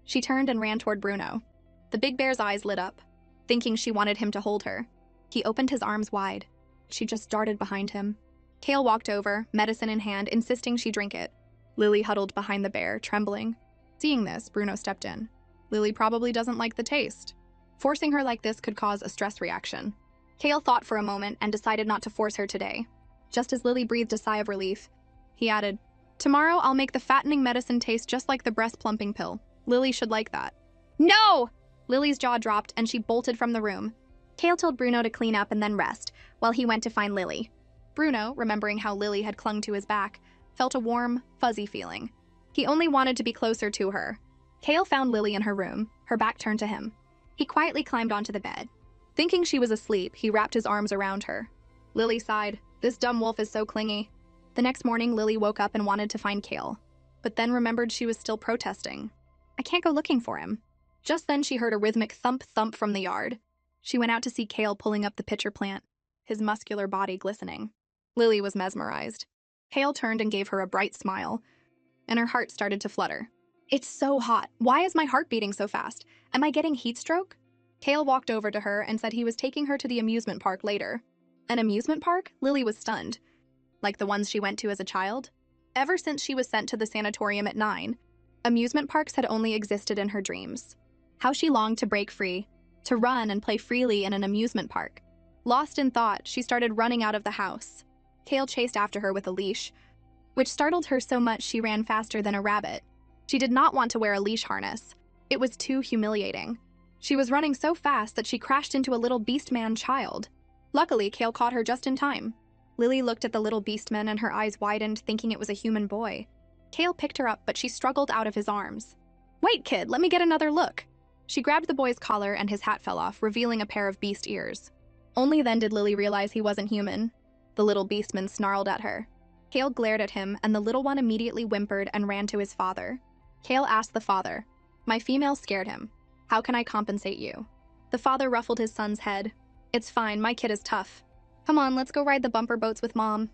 She turned and ran toward Bruno. The big bear's eyes lit up, thinking she wanted him to hold her. He opened his arms wide. She just darted behind him. Kale walked over, medicine in hand, insisting she drink it. Lily huddled behind the bear, trembling. Seeing this, Bruno stepped in. Lily probably doesn't like the taste. Forcing her like this could cause a stress reaction. Kale thought for a moment and decided not to force her today. Just as Lily breathed a sigh of relief, he added, "Tomorrow I'll make the fattening medicine taste just like the breast-plumping pill. Lily should like that." "No!" Lily's jaw dropped and she bolted from the room. Kale told Bruno to clean up and then rest, while he went to find Lily. Bruno, remembering how Lily had clung to his back, felt a warm, fuzzy feeling. He only wanted to be closer to her. Kale found Lily in her room, her back turned to him. He quietly climbed onto the bed. Thinking she was asleep, he wrapped his arms around her. Lily sighed. "This dumb wolf is so clingy." The next morning, Lily woke up and wanted to find Kale, but then remembered she was still protesting. "I can't go looking for him." Just then, she heard a rhythmic thump-thump from the yard. She went out to see Kale pulling up the pitcher plant, his muscular body glistening. Lily was mesmerized. Kale turned and gave her a bright smile, and her heart started to flutter. "It's so hot. Why is my heart beating so fast? Am I getting heat stroke?" Kale walked over to her and said he was taking her to the amusement park later. An amusement park? Lily was stunned. Like the ones she went to as a child? Ever since she was sent to the sanatorium at 9, amusement parks had only existed in her dreams. How she longed to break free, to run and play freely in an amusement park. Lost in thought, she started running out of the house. Kale chased after her with a leash, which startled her so much she ran faster than a rabbit. She did not want to wear a leash harness. It was too humiliating. She was running so fast that she crashed into a little beastman child. Luckily, Kale caught her just in time. Lily looked at the little beastman and her eyes widened, thinking it was a human boy. Kale picked her up, but she struggled out of his arms. "Wait, kid, let me get another look." She grabbed the boy's collar and his hat fell off, revealing a pair of beast ears. Only then did Lily realize he wasn't human. The little beastman snarled at her. Kale glared at him, and the little one immediately whimpered and ran to his father. Kale asked the father, "My female scared him. How can I compensate you?" The father ruffled his son's head. "It's fine, my kid is tough. Come on, let's go ride the bumper boats with Mom."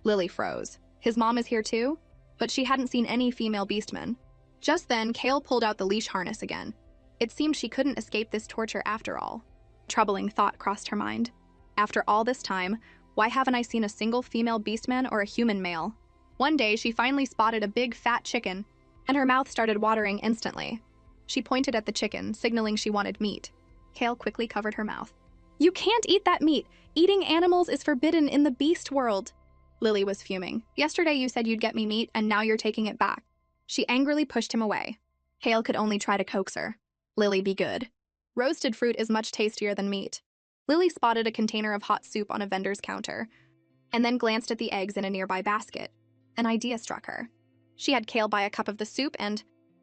Lily froze. His mom is here too? But she hadn't seen any female beastmen. Just then, Kale pulled out the leash harness again. It seemed she couldn't escape this torture after all. A troubling thought crossed her mind. After all this time, why haven't I seen a single female beastman or a human male? One day, she finally spotted a big, fat chicken, and her mouth started watering instantly. She pointed at the chicken, signaling she wanted meat. Kale quickly covered her mouth. "You can't eat that meat! Eating animals is forbidden in the beast world." Lily was fuming. "Yesterday you said you'd get me meat, and now you're taking it back." She angrily pushed him away. Kale could only try to coax her. "Lily, be good. Roasted fruit is much tastier than meat." Lily spotted a container of hot soup on a vendor's counter, and then glanced at the eggs in a nearby basket. An idea struck her. She had Kale buy a cup of the soup, and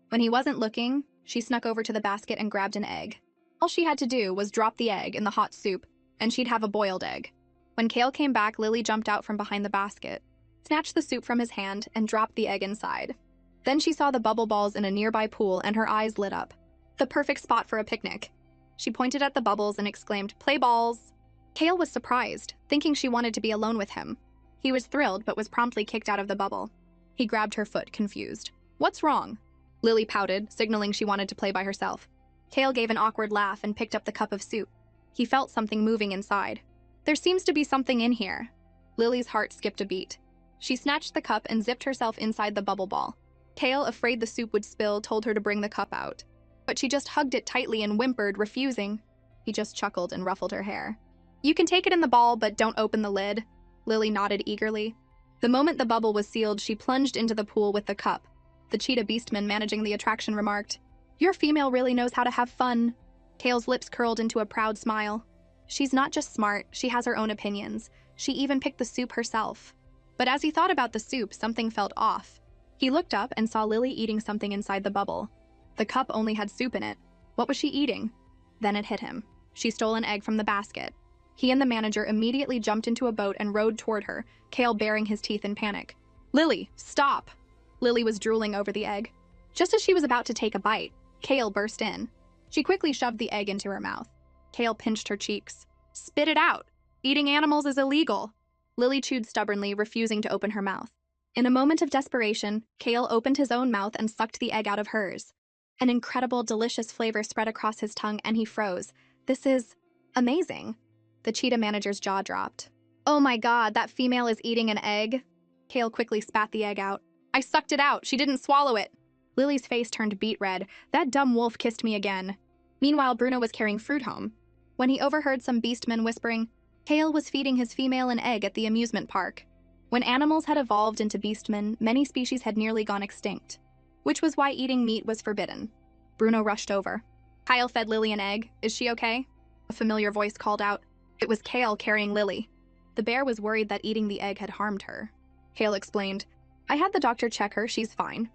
when he wasn't looking, she snuck over to the basket and grabbed an egg. All she had to do was drop the egg in the hot soup, and she'd have a boiled egg. When Kale came back, Lily jumped out from behind the basket, snatched the soup from his hand, and dropped the egg inside. Then she saw the bubble balls in a nearby pool, and her eyes lit up. The perfect spot for a picnic. She pointed at the bubbles and exclaimed, "Play balls!" Kale was surprised, thinking she wanted to be alone with him. He was thrilled, but was promptly kicked out of the bubble. He grabbed her foot, confused. "What's wrong?" Lily pouted, signaling she wanted to play by herself. Kale gave an awkward laugh and picked up the cup of soup. He felt something moving inside. "There seems to be something in here." Lily's heart skipped a beat. She snatched the cup and zipped herself inside the bubble ball. Kale, afraid the soup would spill, told her to bring the cup out. But she just hugged it tightly and whimpered, refusing. He just chuckled and ruffled her hair. You can take it in the ball, but don't open the lid. Lily nodded eagerly. The moment the bubble was sealed, she plunged into the pool with the cup. The cheetah beastman managing the attraction remarked, Your female really knows how to have fun. Kale's lips curled into a proud smile. She's not just smart, she has her own opinions. She even picked the soup herself. But as he thought about the soup, something felt off. He looked up and saw Lily eating something inside the bubble. The cup only had soup in it. What was she eating? Then it hit him. She stole an egg from the basket. He and the manager immediately jumped into a boat and rowed toward her, Kale baring his teeth in panic. Lily, stop! Lily was drooling over the egg. Just as she was about to take a bite, Kale burst in. She quickly shoved the egg into her mouth. Kale pinched her cheeks. Spit it out! Eating animals is illegal! Lily chewed stubbornly, refusing to open her mouth. In a moment of desperation, Kale opened his own mouth and sucked the egg out of hers. An incredible, delicious flavor spread across his tongue, and he froze. This is amazing. The cheetah manager's jaw dropped. Oh my god, that female is eating an egg. Kale quickly spat the egg out. I sucked it out. She didn't swallow it. Lily's face turned beet red. That dumb wolf kissed me again. Meanwhile, Bruno was carrying fruit home. When he overheard some beastmen whispering, Kale was feeding his female an egg at the amusement park. When animals had evolved into beastmen, many species had nearly gone extinct, which was why eating meat was forbidden. Bruno rushed over. Kyle fed Lily an egg. Is she okay? A familiar voice called out. It was Kale carrying Lily. The bear was worried that eating the egg had harmed her. Kale explained, I had the doctor check her, she's fine.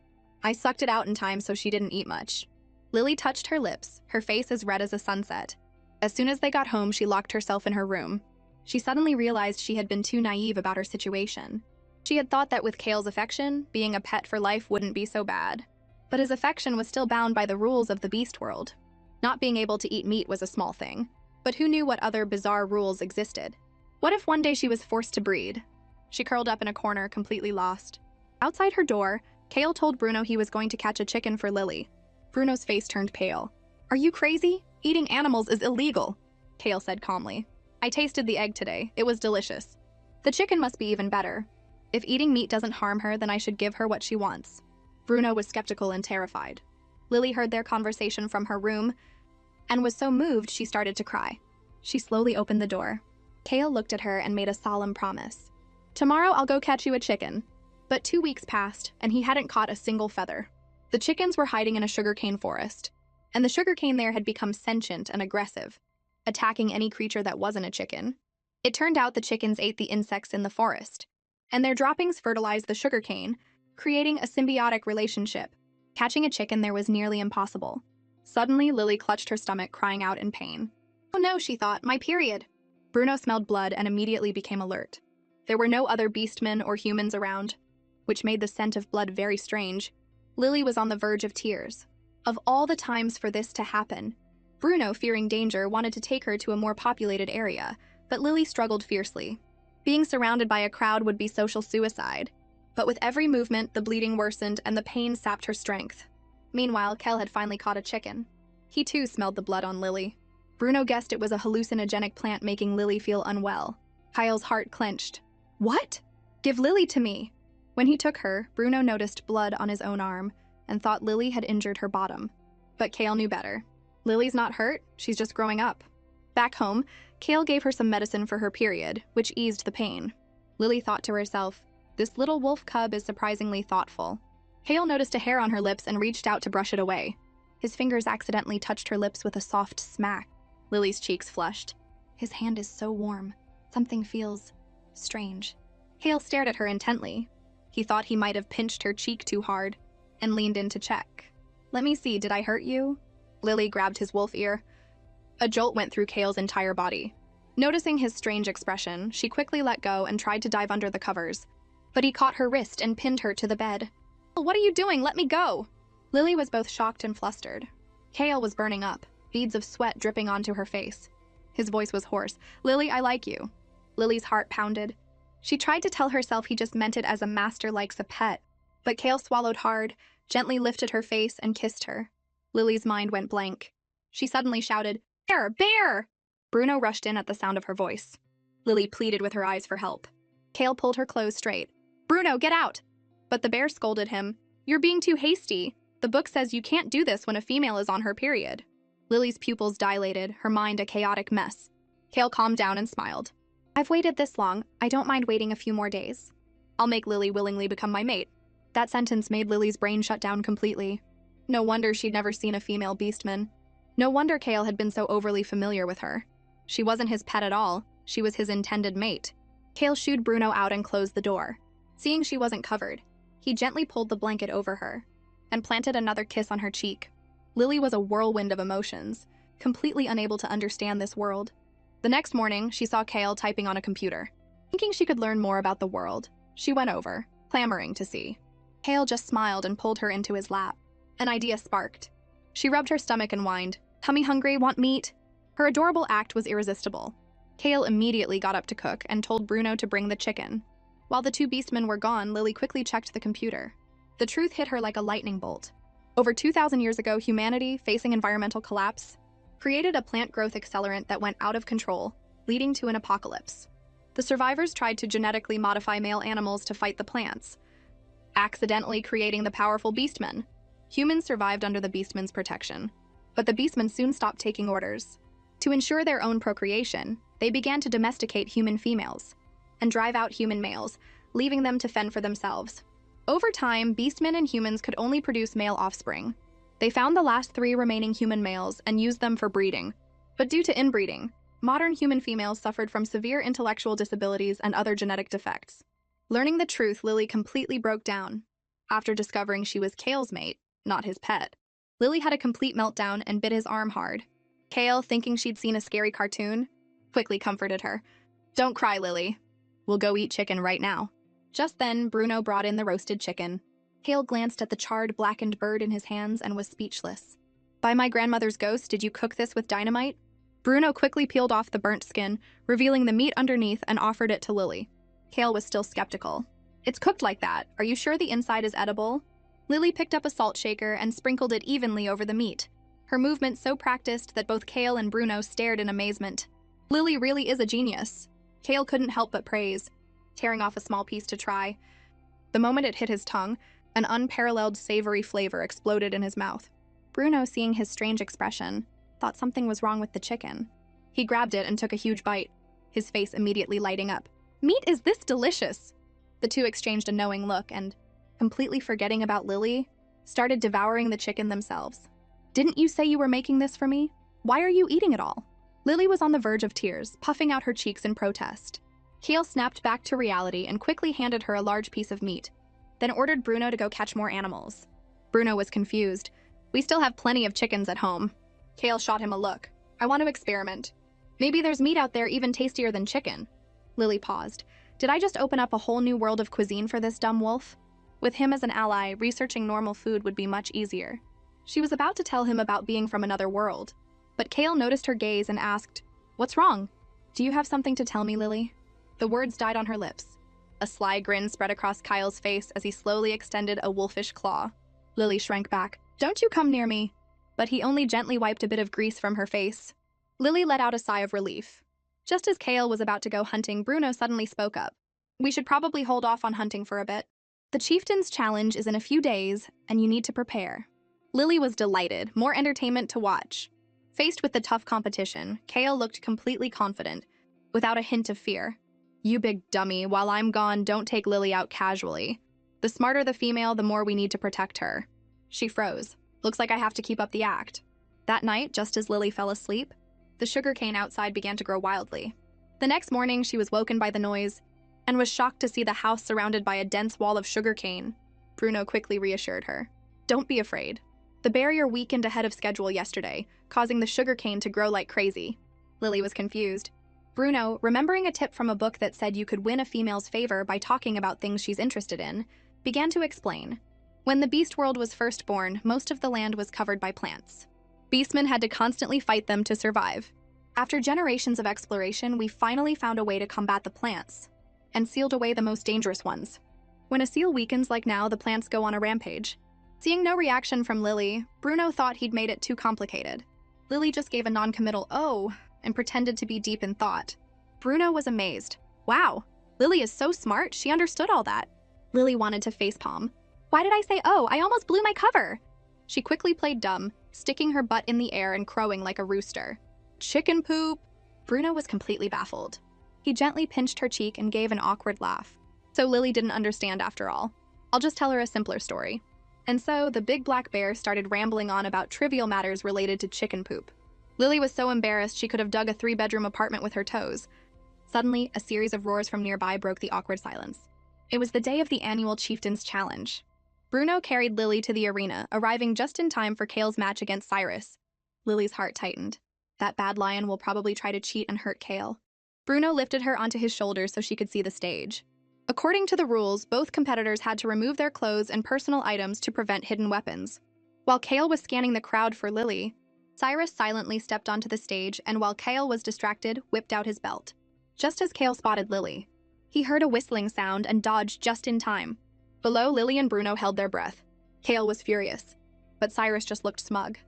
I sucked it out in time so she didn't eat much. Lily touched her lips, her face as red as a sunset. As soon as they got home, she locked herself in her room. She suddenly realized she had been too naive about her situation. She had thought that with Kale's affection, being a pet for life wouldn't be so bad. But his affection was still bound by the rules of the beast world. Not being able to eat meat was a small thing, but who knew what other bizarre rules existed? What if one day she was forced to breed? She curled up in a corner, completely lost. Outside her door, Kale told Bruno he was going to catch a chicken for Lily. Bruno's face turned pale. Are you crazy? Eating animals is illegal, Kale said calmly. I tasted the egg today. It was delicious. The chicken must be even better. If eating meat doesn't harm her, then I should give her what she wants. Bruno was skeptical and terrified. Lily heard their conversation from her room and was so moved she started to cry. She slowly opened the door. Kale looked at her and made a solemn promise. Tomorrow I'll go catch you a chicken. But 2 weeks passed, and he hadn't caught a single feather. The chickens were hiding in a sugarcane forest, and the sugarcane there had become sentient and aggressive, attacking any creature that wasn't a chicken. It turned out the chickens ate the insects in the forest, and their droppings fertilized the sugarcane, creating a symbiotic relationship. Catching a chicken there was nearly impossible. Suddenly, Lily clutched her stomach, crying out in pain. Oh no, she thought, my period. Bruno smelled blood and immediately became alert. There were no other beastmen or humans around, which made the scent of blood very strange. Lily was on the verge of tears. Of all the times for this to happen, Bruno, fearing danger, wanted to take her to a more populated area, but Lily struggled fiercely. Being surrounded by a crowd would be social suicide. But with every movement, the bleeding worsened and the pain sapped her strength. Meanwhile, Kel had finally caught a chicken. He too smelled the blood on Lily. Bruno guessed it was a hallucinogenic plant making Lily feel unwell. Kyle's heart clenched. What? Give Lily to me! When he took her, Bruno noticed blood on his own arm and thought Lily had injured her bottom. But Kale knew better. Lily's not hurt, she's just growing up. Back home, Kale gave her some medicine for her period, which eased the pain. Lily thought to herself, this little wolf cub is surprisingly thoughtful. Kale noticed a hair on her lips and reached out to brush it away. His fingers accidentally touched her lips with a soft smack. Lily's cheeks flushed. His hand is so warm. Something feels strange. Kale stared at her intently. He thought he might have pinched her cheek too hard and leaned in to check. Let me see, did I hurt you? Lily grabbed his wolf ear. A jolt went through Kale's entire body. Noticing his strange expression, she quickly let go and tried to dive under the covers. But he caught her wrist and pinned her to the bed. What are you doing? Let me go! Lily was both shocked and flustered. Kale was burning up, beads of sweat dripping onto her face. His voice was hoarse. Lily, I like you. Lily's heart pounded. She tried to tell herself he just meant it as a master likes a pet. But Kale swallowed hard, gently lifted her face, and kissed her. Lily's mind went blank. She suddenly shouted, Bear! Bear! Bruno rushed in at the sound of her voice. Lily pleaded with her eyes for help. Kale pulled her clothes straight. "Bruno, get out!" But the bear scolded him. "You're being too hasty. The book says you can't do this when a female is on her period." Lily's pupils dilated, her mind a chaotic mess. Kale calmed down and smiled. "I've waited this long. I don't mind waiting a few more days. I'll make Lily willingly become my mate." That sentence made Lily's brain shut down completely. No wonder she'd never seen a female beastman. No wonder Kale had been so overly familiar with her. She wasn't his pet at all. She was his intended mate. Kale shooed Bruno out and closed the door. Seeing she wasn't covered, he gently pulled the blanket over her and planted another kiss on her cheek. Lily was a whirlwind of emotions, completely unable to understand this world. The next morning, she saw Kale typing on a computer. Thinking she could learn more about the world, she went over, clamoring to see. Kale just smiled and pulled her into his lap. An idea sparked. She rubbed her stomach and whined, "Tummy hungry, want meat?" Her adorable act was irresistible. Kale immediately got up to cook and told Bruno to bring the chicken. While the two beastmen were gone, Lily quickly checked the computer. The truth hit her like a lightning bolt. Over 2,000 years ago, humanity, facing environmental collapse, created a plant growth accelerant that went out of control, leading to an apocalypse. The survivors tried to genetically modify male animals to fight the plants, accidentally creating the powerful beastmen. Humans survived under the beastmen's protection, but the beastmen soon stopped taking orders. To ensure their own procreation, they began to domesticate human females and drive out human males, leaving them to fend for themselves. Over time, beastmen and humans could only produce male offspring. They found the last 3 remaining human males and used them for breeding. But due to inbreeding, modern human females suffered from severe intellectual disabilities and other genetic defects. Learning the truth, Lily completely broke down. After discovering she was Kale's mate, not his pet, Lily had a complete meltdown and bit his arm hard. Kale, thinking she'd seen a scary cartoon, quickly comforted her. "Don't cry, Lily. We'll go eat chicken right now." Just then, Bruno brought in the roasted chicken. Kale glanced at the charred, blackened bird in his hands and was speechless. "By my grandmother's ghost, did you cook this with dynamite?" Bruno quickly peeled off the burnt skin, revealing the meat underneath, and offered it to Lily. Kale was still skeptical. "It's cooked like that. Are you sure the inside is edible?" Lily picked up a salt shaker and sprinkled it evenly over the meat, her movement so practiced that both Kale and Bruno stared in amazement. "Lily really is a genius." Kale couldn't help but praise, tearing off a small piece to try. The moment it hit his tongue, an unparalleled savory flavor exploded in his mouth. Bruno, seeing his strange expression, thought something was wrong with the chicken. He grabbed it and took a huge bite, his face immediately lighting up. "Meat is this delicious!" The two exchanged a knowing look and, completely forgetting about Lily, started devouring the chicken themselves. "Didn't you say you were making this for me? Why are you eating it all?" Lily was on the verge of tears, puffing out her cheeks in protest. Kale snapped back to reality and quickly handed her a large piece of meat, then ordered Bruno to go catch more animals. Bruno was confused. "We still have plenty of chickens at home." Kale shot him a look. "I want to experiment. Maybe there's meat out there even tastier than chicken." Lily paused. "Did I just open up a whole new world of cuisine for this dumb wolf?" With him as an ally, researching normal food would be much easier. She was about to tell him about being from another world, but Kale noticed her gaze and asked, "What's wrong? Do you have something to tell me, Lily?" The words died on her lips. A sly grin spread across Kyle's face as he slowly extended a wolfish claw. Lily shrank back. "Don't you come near me." But he only gently wiped a bit of grease from her face. Lily let out a sigh of relief. Just as Kale was about to go hunting, Bruno suddenly spoke up. "We should probably hold off on hunting for a bit. The Chieftain's challenge is in a few days, and you need to prepare." Lily was delighted, more entertainment to watch. Faced with the tough competition, Kale looked completely confident, without a hint of fear. "You big dummy, while I'm gone, don't take Lily out casually. The smarter the female, the more we need to protect her." She froze. "Looks like I have to keep up the act." That night, just as Lily fell asleep, the sugarcane outside began to grow wildly. The next morning, she was woken by the noise and was shocked to see the house surrounded by a dense wall of sugarcane. Bruno quickly reassured her. "Don't be afraid. The barrier weakened ahead of schedule yesterday, causing the sugarcane to grow like crazy." Lily was confused. Bruno, remembering a tip from a book that said you could win a female's favor by talking about things she's interested in, began to explain. When the beast world was first born, most of the land was covered by plants. Beastmen had to constantly fight them to survive. After generations of exploration, we finally found a way to combat the plants, and sealed away the most dangerous ones. When a seal weakens like now, the plants go on a rampage. Seeing no reaction from Lily, Bruno thought he'd made it too complicated. Lily just gave a non-committal "oh" and pretended to be deep in thought. Bruno was amazed. "Wow, Lily is so smart, she understood all that." Lily wanted to facepalm. Why did I say oh? I almost blew my cover! She quickly played dumb, sticking her butt in the air and crowing like a rooster. Chicken poop! Bruno was completely baffled. He gently pinched her cheek and gave an awkward laugh. So Lily didn't understand after all. I'll just tell her a simpler story. And so the big black bear started rambling on about trivial matters related to chicken poop. Lily was so embarrassed she could have dug a 3-bedroom apartment with her toes. Suddenly, a series of roars from nearby broke the awkward silence. It was the day of the annual Chieftains Challenge. Bruno carried Lily to the arena, arriving just in time for Kale's match against Cyrus. Lily's heart tightened. That bad lion will probably try to cheat and hurt Kale. Bruno lifted her onto his shoulders so she could see the stage. According to the rules, both competitors had to remove their clothes and personal items to prevent hidden weapons. While Kale was scanning the crowd for Lily, Cyrus silently stepped onto the stage and while Kale was distracted, whipped out his belt. Just as Kale spotted Lily, he heard a whistling sound and dodged just in time. Below, Lily and Bruno held their breath. Kale was furious, but Cyrus just looked smug.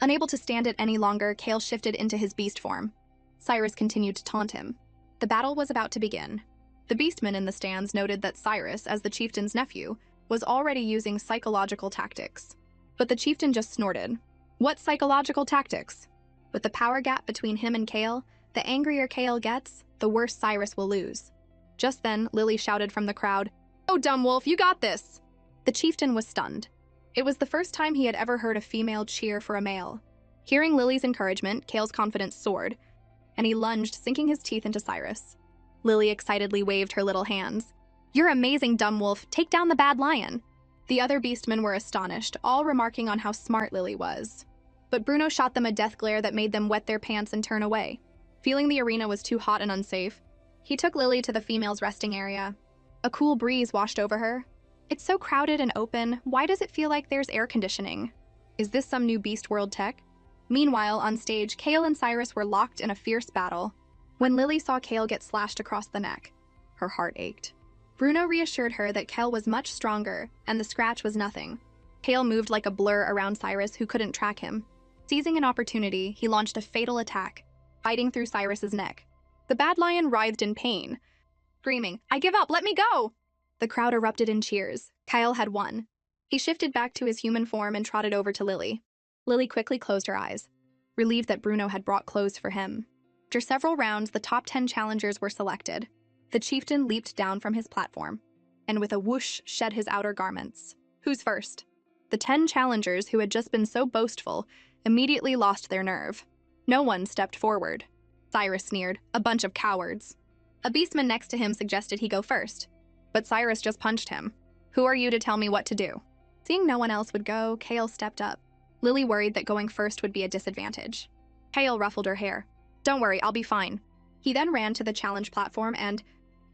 Unable to stand it any longer, Kale shifted into his beast form. Cyrus continued to taunt him. The battle was about to begin. The beastmen in the stands noted that Cyrus, as the chieftain's nephew, was already using psychological tactics. But the chieftain just snorted. What psychological tactics? With the power gap between him and Kale, the angrier Kale gets, the worse Cyrus will lose. Just then, Lily shouted from the crowd, "Oh, dumb wolf, you got this!" The chieftain was stunned. It was the first time he had ever heard a female cheer for a male. Hearing Lily's encouragement, Kale's confidence soared, and he lunged, sinking his teeth into Cyrus. Lily excitedly waved her little hands. "You're amazing, dumb wolf. Take down the bad lion." The other beastmen were astonished, all remarking on how smart Lily was. But Bruno shot them a death glare that made them wet their pants and turn away. Feeling the arena was too hot and unsafe, he took Lily to the females' resting area. A cool breeze washed over her. "It's so crowded and open. Why does it feel like there's air conditioning? Is this some new Beast World tech?" Meanwhile, on stage, Kale and Cyrus were locked in a fierce battle. When Lily saw Kale get slashed across the neck, her heart ached. Bruno reassured her that Kale was much stronger, and the scratch was nothing. Kale moved like a blur around Cyrus, who couldn't track him. Seizing an opportunity, he launched a fatal attack, biting through Cyrus's neck. The bad lion writhed in pain, screaming, "I give up, let me go!" The crowd erupted in cheers. Kyle had won. He shifted back to his human form and trotted over to Lily. Lily quickly closed her eyes, relieved that Bruno had brought clothes for him. After several rounds, the top 10 challengers were selected. The chieftain leaped down from his platform, and with a whoosh shed his outer garments. Who's first? The 10 challengers who had just been so boastful immediately lost their nerve. No one stepped forward. Cyrus sneered, "A bunch of cowards." A beastman next to him suggested he go first, but Cyrus just punched him. "Who are you to tell me what to do?" Seeing no one else would go, Kale stepped up. Lily worried that going first would be a disadvantage. Kale ruffled her hair. "Don't worry, I'll be fine." He then ran to the challenge platform and,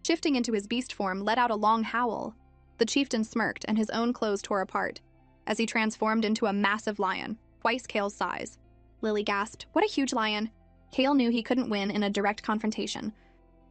shifting into his beast form, let out a long howl. The chieftain smirked and his own clothes tore apart as he transformed into a massive lion, twice Kale's size. Lily gasped, "What a huge lion!" Kale knew he couldn't win in a direct confrontation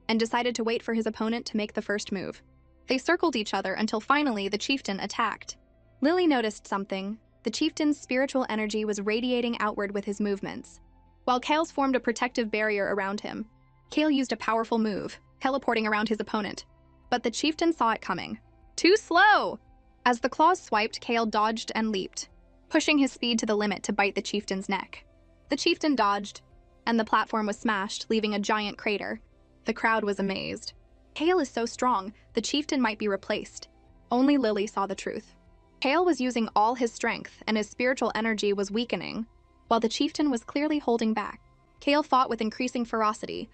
and decided to wait for his opponent to make the first move. They circled each other until finally the chieftain attacked. Lily noticed something. The chieftain's spiritual energy was radiating outward with his movements, while Kale's formed a protective barrier around him. Kale used a powerful move, teleporting around his opponent, but the chieftain saw it coming. Too slow! As the claws swiped, Kale dodged and leaped, pushing his speed to the limit to bite the chieftain's neck. The chieftain dodged, and the platform was smashed, leaving a giant crater. The crowd was amazed. Kale is so strong, the chieftain might be replaced. Only Lily saw the truth. Kale was using all his strength, and his spiritual energy was weakening, while the chieftain was clearly holding back. Kale fought with increasing ferocity,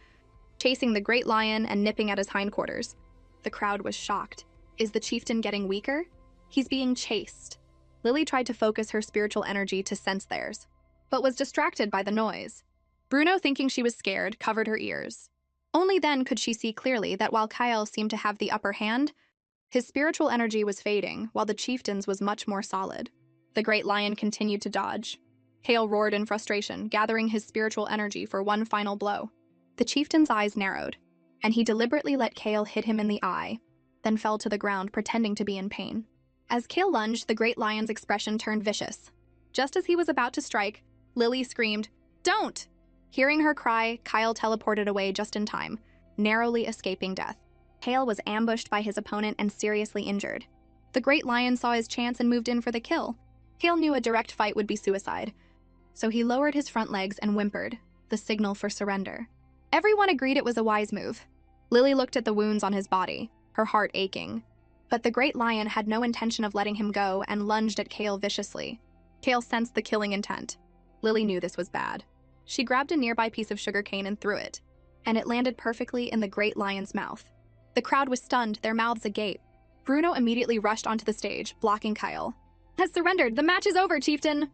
chasing the great lion and nipping at his hindquarters. The crowd was shocked. Is the chieftain getting weaker? He's being chased. Lily tried to focus her spiritual energy to sense theirs, but was distracted by the noise. Bruno, thinking she was scared, covered her ears. Only then could she see clearly that while Kyle seemed to have the upper hand, his spiritual energy was fading, while the chieftain's was much more solid. The great lion continued to dodge. Kale roared in frustration, gathering his spiritual energy for one final blow. The chieftain's eyes narrowed, and he deliberately let Kale hit him in the eye, then fell to the ground, pretending to be in pain. As Kale lunged, the great lion's expression turned vicious. Just as he was about to strike, Lily screamed, "Don't!" Hearing her cry, Kyle teleported away just in time, narrowly escaping death. Kale was ambushed by his opponent and seriously injured. The great lion saw his chance and moved in for the kill. Kale knew a direct fight would be suicide, so he lowered his front legs and whimpered, the signal for surrender. Everyone agreed it was a wise move. Lily looked at the wounds on his body, her heart aching. But the great lion had no intention of letting him go and lunged at Kale viciously. Kale sensed the killing intent. Lily knew this was bad. She grabbed a nearby piece of sugarcane and threw it, and it landed perfectly in the great lion's mouth. The crowd was stunned, their mouths agape. Bruno immediately rushed onto the stage, blocking Kyle. Has surrendered. The match is over, chieftain.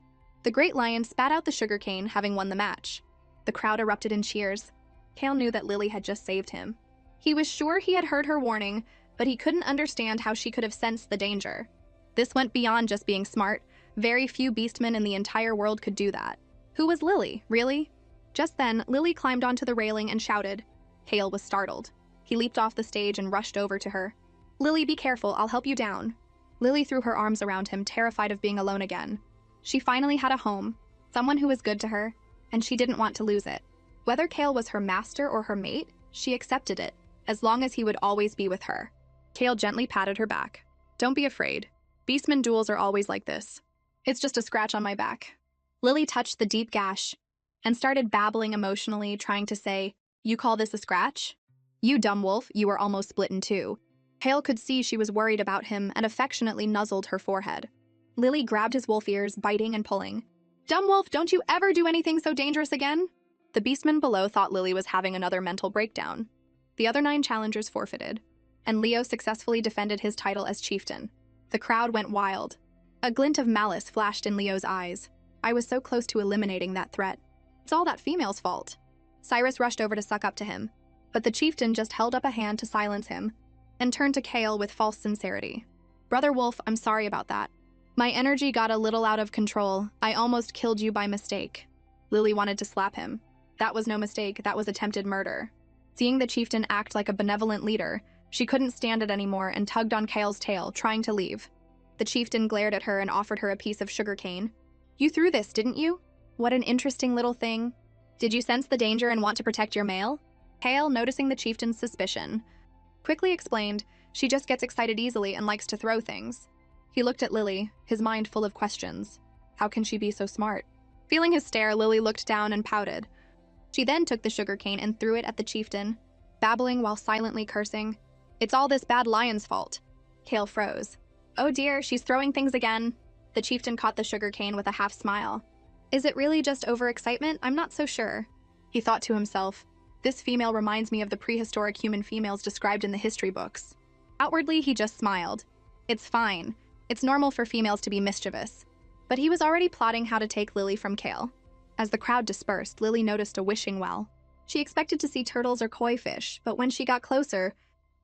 The great lion spat out the sugarcane, having won the match. The crowd erupted in cheers. Kale knew that Lily had just saved him. He was sure he had heard her warning, but he couldn't understand how she could have sensed the danger. This went beyond just being smart. Very few beastmen in the entire world could do that. Who was Lily, really? Just then, Lily climbed onto the railing and shouted. Kale was startled. He leaped off the stage and rushed over to her. Lily, be careful, I'll help you down. Lily threw her arms around him, terrified of being alone again. She finally had a home, someone who was good to her, and she didn't want to lose it. Whether Kale was her master or her mate, she accepted it, as long as he would always be with her. Kale gently patted her back. Don't be afraid. Beastman duels are always like this. It's just a scratch on my back. Lily touched the deep gash and started babbling emotionally, trying to say, You call this a scratch? You dumb wolf, you are almost split in two. Kale could see she was worried about him and affectionately nuzzled her forehead. Lily grabbed his wolf ears, biting and pulling. Dumb wolf, don't you ever do anything so dangerous again? The beastman below thought Lily was having another mental breakdown. The other 9 challengers forfeited, and Leo successfully defended his title as chieftain. The crowd went wild. A glint of malice flashed in Leo's eyes. I was so close to eliminating that threat. It's all that female's fault. Cyrus rushed over to suck up to him, but the chieftain just held up a hand to silence him and turned to Kale with false sincerity. Brother Wolf, I'm sorry about that. My energy got a little out of control. I almost killed you by mistake. Lily wanted to slap him. That was no mistake, that was attempted murder. Seeing the chieftain act like a benevolent leader, she couldn't stand it anymore and tugged on Kale's tail, trying to leave. The chieftain glared at her and offered her a piece of sugarcane. You threw this, didn't you? What an interesting little thing. Did you sense the danger and want to protect your male? Kale, noticing the chieftain's suspicion, quickly explained, she just gets excited easily and likes to throw things. He looked at Lily, his mind full of questions. How can she be so smart? Feeling his stare, Lily looked down and pouted. She then took the sugarcane and threw it at the chieftain, babbling while silently cursing. It's all this bad lion's fault. Kale froze. Oh dear, she's throwing things again. The chieftain caught the sugarcane with a half smile. Is it really just overexcitement? I'm not so sure. He thought to himself, this female reminds me of the prehistoric human females described in the history books. Outwardly, he just smiled. It's fine. It's normal for females to be mischievous. But he was already plotting how to take Lily from Kale. As the crowd dispersed, Lily noticed a wishing well. She expected to see turtles or koi fish, but when she got closer,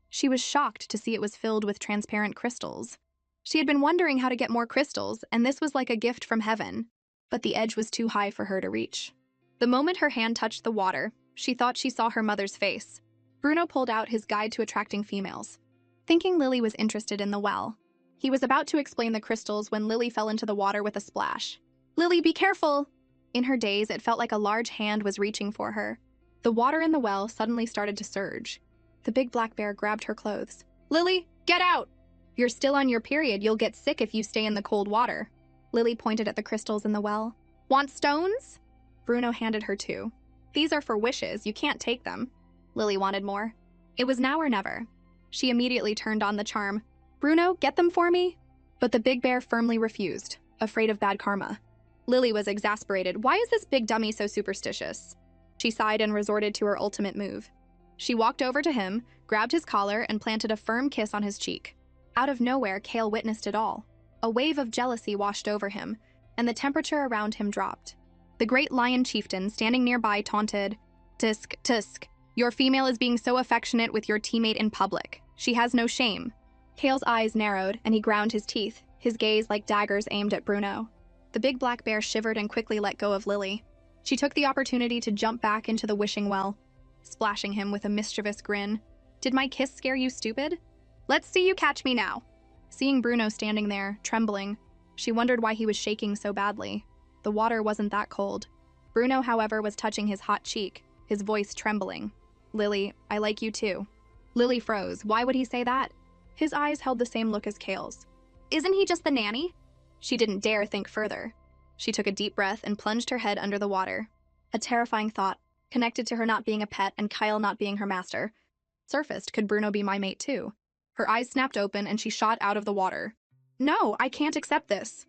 she was shocked to see it was filled with transparent crystals. She had been wondering how to get more crystals, and this was like a gift from heaven. But the edge was too high for her to reach. The moment her hand touched the water, she thought she saw her mother's face. Bruno pulled out his guide to attracting females. Thinking Lily was interested in the well, he was about to explain the crystals when Lily fell into the water with a splash. Lily, be careful! In her daze, it felt like a large hand was reaching for her. The water in the well suddenly started to surge. The big black bear grabbed her clothes. Lily, get out! You're still on your period. You'll get sick if you stay in the cold water. Lily pointed at the crystals in the well. Want stones? Bruno handed her 2. These are for wishes. You can't take them. Lily wanted more. It was now or never. She immediately turned on the charm. Bruno, get them for me? But the big bear firmly refused, afraid of bad karma. Lily was exasperated. Why is this big dummy so superstitious? She sighed and resorted to her ultimate move. She walked over to him, grabbed his collar, and planted a firm kiss on his cheek. Out of nowhere, Kale witnessed it all. A wave of jealousy washed over him, and the temperature around him dropped. The great lion chieftain, standing nearby, taunted, Tisk, tisk, your female is being so affectionate with your teammate in public. She has no shame. Kale's eyes narrowed, and he ground his teeth, his gaze like daggers aimed at Bruno. The big black bear shivered and quickly let go of Lily. She took the opportunity to jump back into the wishing well, splashing him with a mischievous grin. Did my kiss scare you, stupid? Let's see you catch me now. Seeing Bruno standing there, trembling, she wondered why he was shaking so badly. The water wasn't that cold. Bruno, however, was touching his hot cheek, his voice trembling. Lily, I like you too. Lily froze. Why would he say that? His eyes held the same look as Kale's. Isn't he just the nanny? She didn't dare think further. She took a deep breath and plunged her head under the water. A terrifying thought, connected to her not being a pet and Kyle not being her master, surfaced. Could Bruno be my mate too? Her eyes snapped open and she shot out of the water. No, I can't accept this.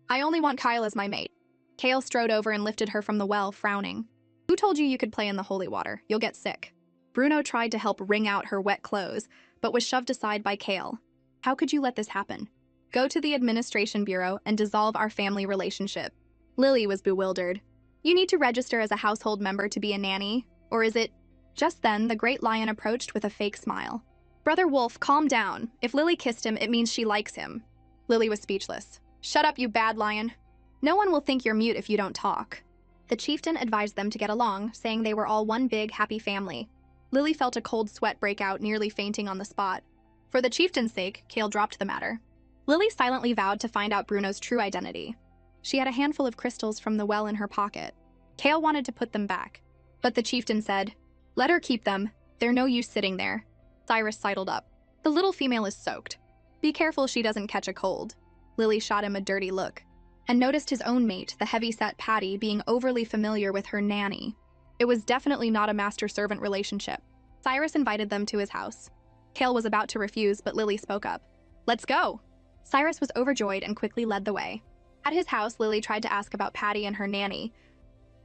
I only want Kyle as my mate. Kale strode over and lifted her from the well, frowning. Who told you could play in the holy water? You'll get sick. Bruno tried to help wring out her wet clothes, but was shoved aside by Kale. How could you let this happen? Go to the administration bureau and dissolve our family relationship. Lily was bewildered. You need to register as a household member to be a nanny, or is it? Just then, the great lion approached with a fake smile. Brother Wolf, calm down. If Lily kissed him, it means she likes him. Lily was speechless. Shut up, you bad lion. No one will think you're mute if you don't talk. The chieftain advised them to get along, saying they were all one big, happy family. Lily felt a cold sweat break out, nearly fainting on the spot. For the chieftain's sake, Kale dropped the matter. Lily silently vowed to find out Bruno's true identity. She had a handful of crystals from the well in her pocket. Kale wanted to put them back, but the chieftain said, "Let her keep them. They're no use sitting there." Cyrus sidled up. The little female is soaked. Be careful she doesn't catch a cold. Lily shot him a dirty look, and noticed his own mate, the heavy-set Patty, being overly familiar with her nanny. It was definitely not a master-servant relationship. Cyrus invited them to his house. Kale was about to refuse, but Lily spoke up. Let's go. Cyrus was overjoyed and quickly led the way. At his house, Lily tried to ask about Patty and her nanny,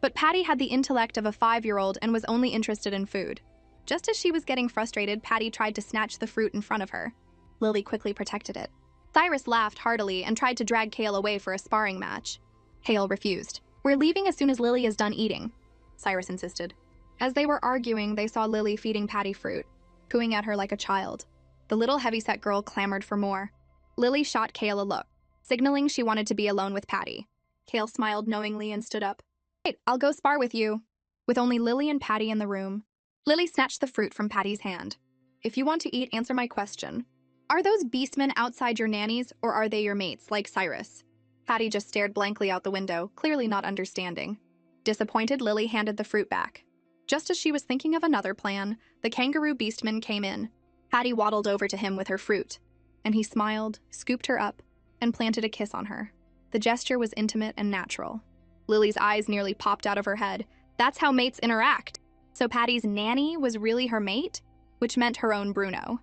but Patty had the intellect of a 5-year-old and was only interested in food. Just as she was getting frustrated, Patty tried to snatch the fruit in front of her. Lily quickly protected it. Cyrus laughed heartily and tried to drag Kale away for a sparring match. Kale refused. We're leaving as soon as Lily is done eating, Cyrus insisted. As they were arguing, they saw Lily feeding Patty fruit, cooing at her like a child. The little heavy-set girl clamored for more. Lily shot Kale a look, signaling she wanted to be alone with Patty. Kale smiled knowingly and stood up. Wait, I'll go spar with you. With only Lily and Patty in the room, Lily snatched the fruit from Patty's hand. If you want to eat, answer my question. Are those beastmen outside your nannies, or are they your mates, like Cyrus? Patty just stared blankly out the window, clearly not understanding. Disappointed, Lily handed the fruit back. Just as she was thinking of another plan, the kangaroo beastman came in. Patty waddled over to him with her fruit, and he smiled, scooped her up, and planted a kiss on her. The gesture was intimate and natural. Lily's eyes nearly popped out of her head. That's how mates interact. So Patty's nanny was really her mate, which meant her own Bruno.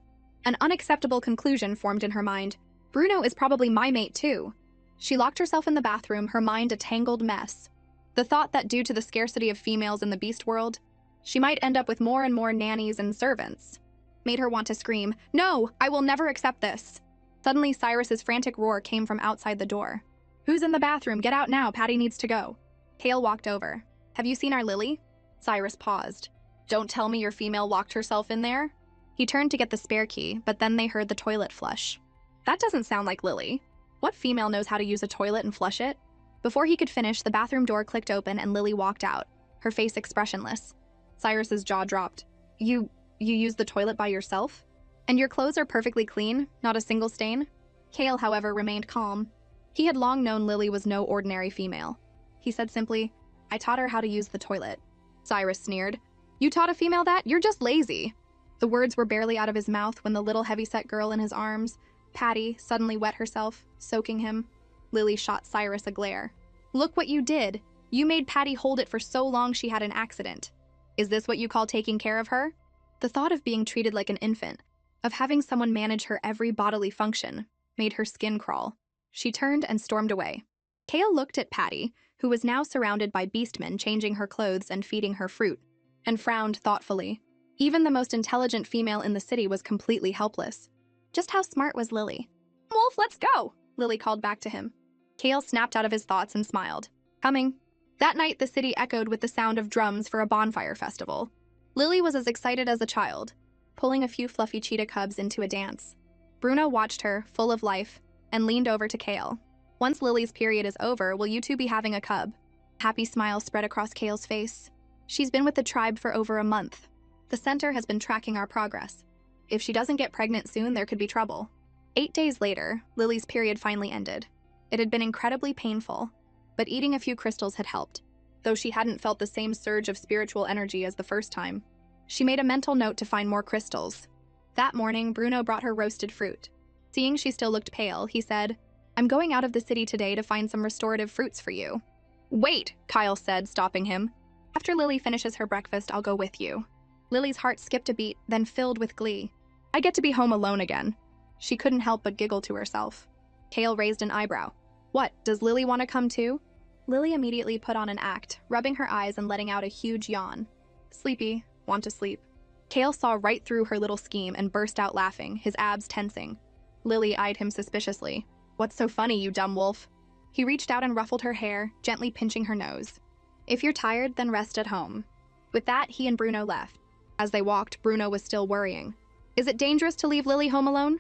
An unacceptable conclusion formed in her mind. Bruno is probably my mate too. She locked herself in the bathroom, her mind a tangled mess. The thought that due to the scarcity of females in the beast world, she might end up with more and more nannies and servants made her want to scream, "No, I will never accept this." Suddenly, Cyrus's frantic roar came from outside the door. Who's in the bathroom? Get out now, Patty needs to go. Kale walked over. Have you seen our Lily? Cyrus paused. Don't tell me your female locked herself in there? He turned to get the spare key, but then they heard the toilet flush. That doesn't sound like Lily. What female knows how to use a toilet and flush it? Before he could finish, the bathroom door clicked open and Lily walked out, her face expressionless. Cyrus's jaw dropped. You used the toilet by yourself? And your clothes are perfectly clean, not a single stain? Kale, however, remained calm. He had long known Lily was no ordinary female. He said simply, I taught her how to use the toilet. Cyrus sneered. You taught a female that? You're just lazy. The words were barely out of his mouth when the little heavy-set girl in his arms, Patty, suddenly wet herself, soaking him. Lily shot Cyrus a glare. Look what you did. You made Patty hold it for so long she had an accident. Is this what you call taking care of her? The thought of being treated like an infant, of having someone manage her every bodily function, made her skin crawl. She turned and stormed away. Kale looked at Patty, who was now surrounded by beastmen changing her clothes and feeding her fruit, and frowned thoughtfully. Even the most intelligent female in the city was completely helpless. Just how smart was Lily? Wolf, let's go, Lily called back to him. Kale snapped out of his thoughts and smiled. Coming. That night, the city echoed with the sound of drums for a bonfire festival. Lily was as excited as a child, pulling a few fluffy cheetah cubs into a dance. Bruno watched her, full of life, and leaned over to Kale. Once Lily's period is over, will you two be having a cub? A happy smile spread across Kale's face. She's been with the tribe for over a month. The center has been tracking our progress. If she doesn't get pregnant soon, there could be trouble. 8 days later, Lily's period finally ended. It had been incredibly painful, but eating a few crystals had helped, though she hadn't felt the same surge of spiritual energy as the first time. She made a mental note to find more crystals. That morning, Bruno brought her roasted fruit. Seeing she still looked pale, he said, "I'm going out of the city today to find some restorative fruits for you." "Wait," Kyle said, stopping him. "After Lily finishes her breakfast, I'll go with you." Lily's heart skipped a beat, then filled with glee. "I get to be home alone again." She couldn't help but giggle to herself. Kale raised an eyebrow. "What, does Lily want to come too?" Lily immediately put on an act, rubbing her eyes and letting out a huge yawn. "Sleepy, want to sleep." Kale saw right through her little scheme and burst out laughing, his abs tensing. Lily eyed him suspiciously. "What's so funny, you dumb wolf?" He reached out and ruffled her hair, gently pinching her nose. "If you're tired, then rest at home." With that, he and Bruno left. As they walked, Bruno was still worrying. "Is it dangerous to leave Lily home alone?"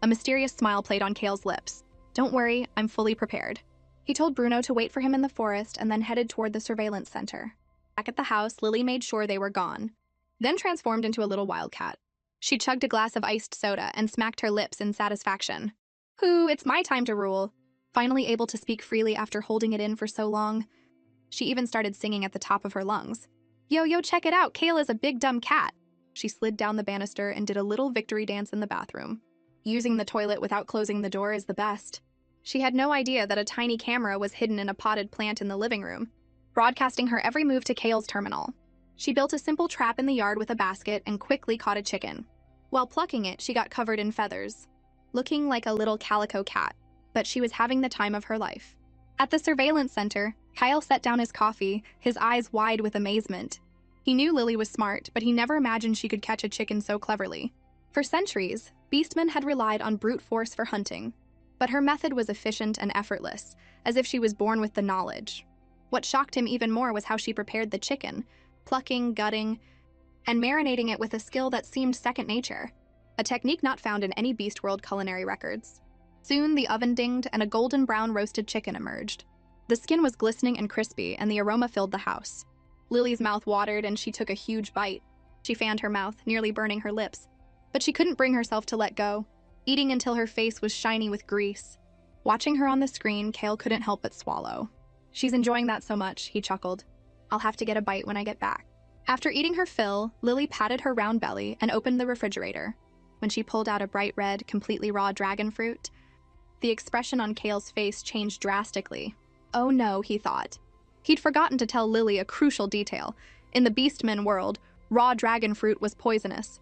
A mysterious smile played on Kale's lips. "Don't worry, I'm fully prepared." He told Bruno to wait for him in the forest and then headed toward the surveillance center. Back at the house, Lily made sure they were gone, then transformed into a little wildcat. She chugged a glass of iced soda and smacked her lips in satisfaction. "Hoo, it's my time to rule." Finally able to speak freely after holding it in for so long. She even started singing at the top of her lungs. Yo, check it out, Kale is a big dumb cat." She slid down the banister and did a little victory dance in the bathroom. Using the toilet without closing the door is the best. She had no idea that a tiny camera was hidden in a potted plant in the living room, broadcasting her every move to Kale's terminal. She built a simple trap in the yard with a basket and quickly caught a chicken. While plucking it, she got covered in feathers, looking like a little calico cat, but she was having the time of her life. At the surveillance center, Kyle set down his coffee, his eyes wide with amazement. He knew Lily was smart, but he never imagined she could catch a chicken so cleverly. For centuries, beastmen had relied on brute force for hunting, but her method was efficient and effortless, as if she was born with the knowledge. What shocked him even more was how she prepared the chicken, plucking, gutting, and marinating it with a skill that seemed second nature, a technique not found in any Beast World culinary records. Soon the oven dinged and a golden brown roasted chicken emerged. The skin was glistening and crispy, and the aroma filled the house. Lily's mouth watered and she took a huge bite. She fanned her mouth, nearly burning her lips. But she couldn't bring herself to let go, eating until her face was shiny with grease. Watching her on the screen, Kale couldn't help but swallow. "She's enjoying that so much," he chuckled. "I'll have to get a bite when I get back." After eating her fill, Lily patted her round belly and opened the refrigerator. When she pulled out a bright red, completely raw dragon fruit, the expression on Kale's face changed drastically. Oh no, he thought. He'd forgotten to tell Lily a crucial detail. In the Beastmen world, raw dragon fruit was poisonous.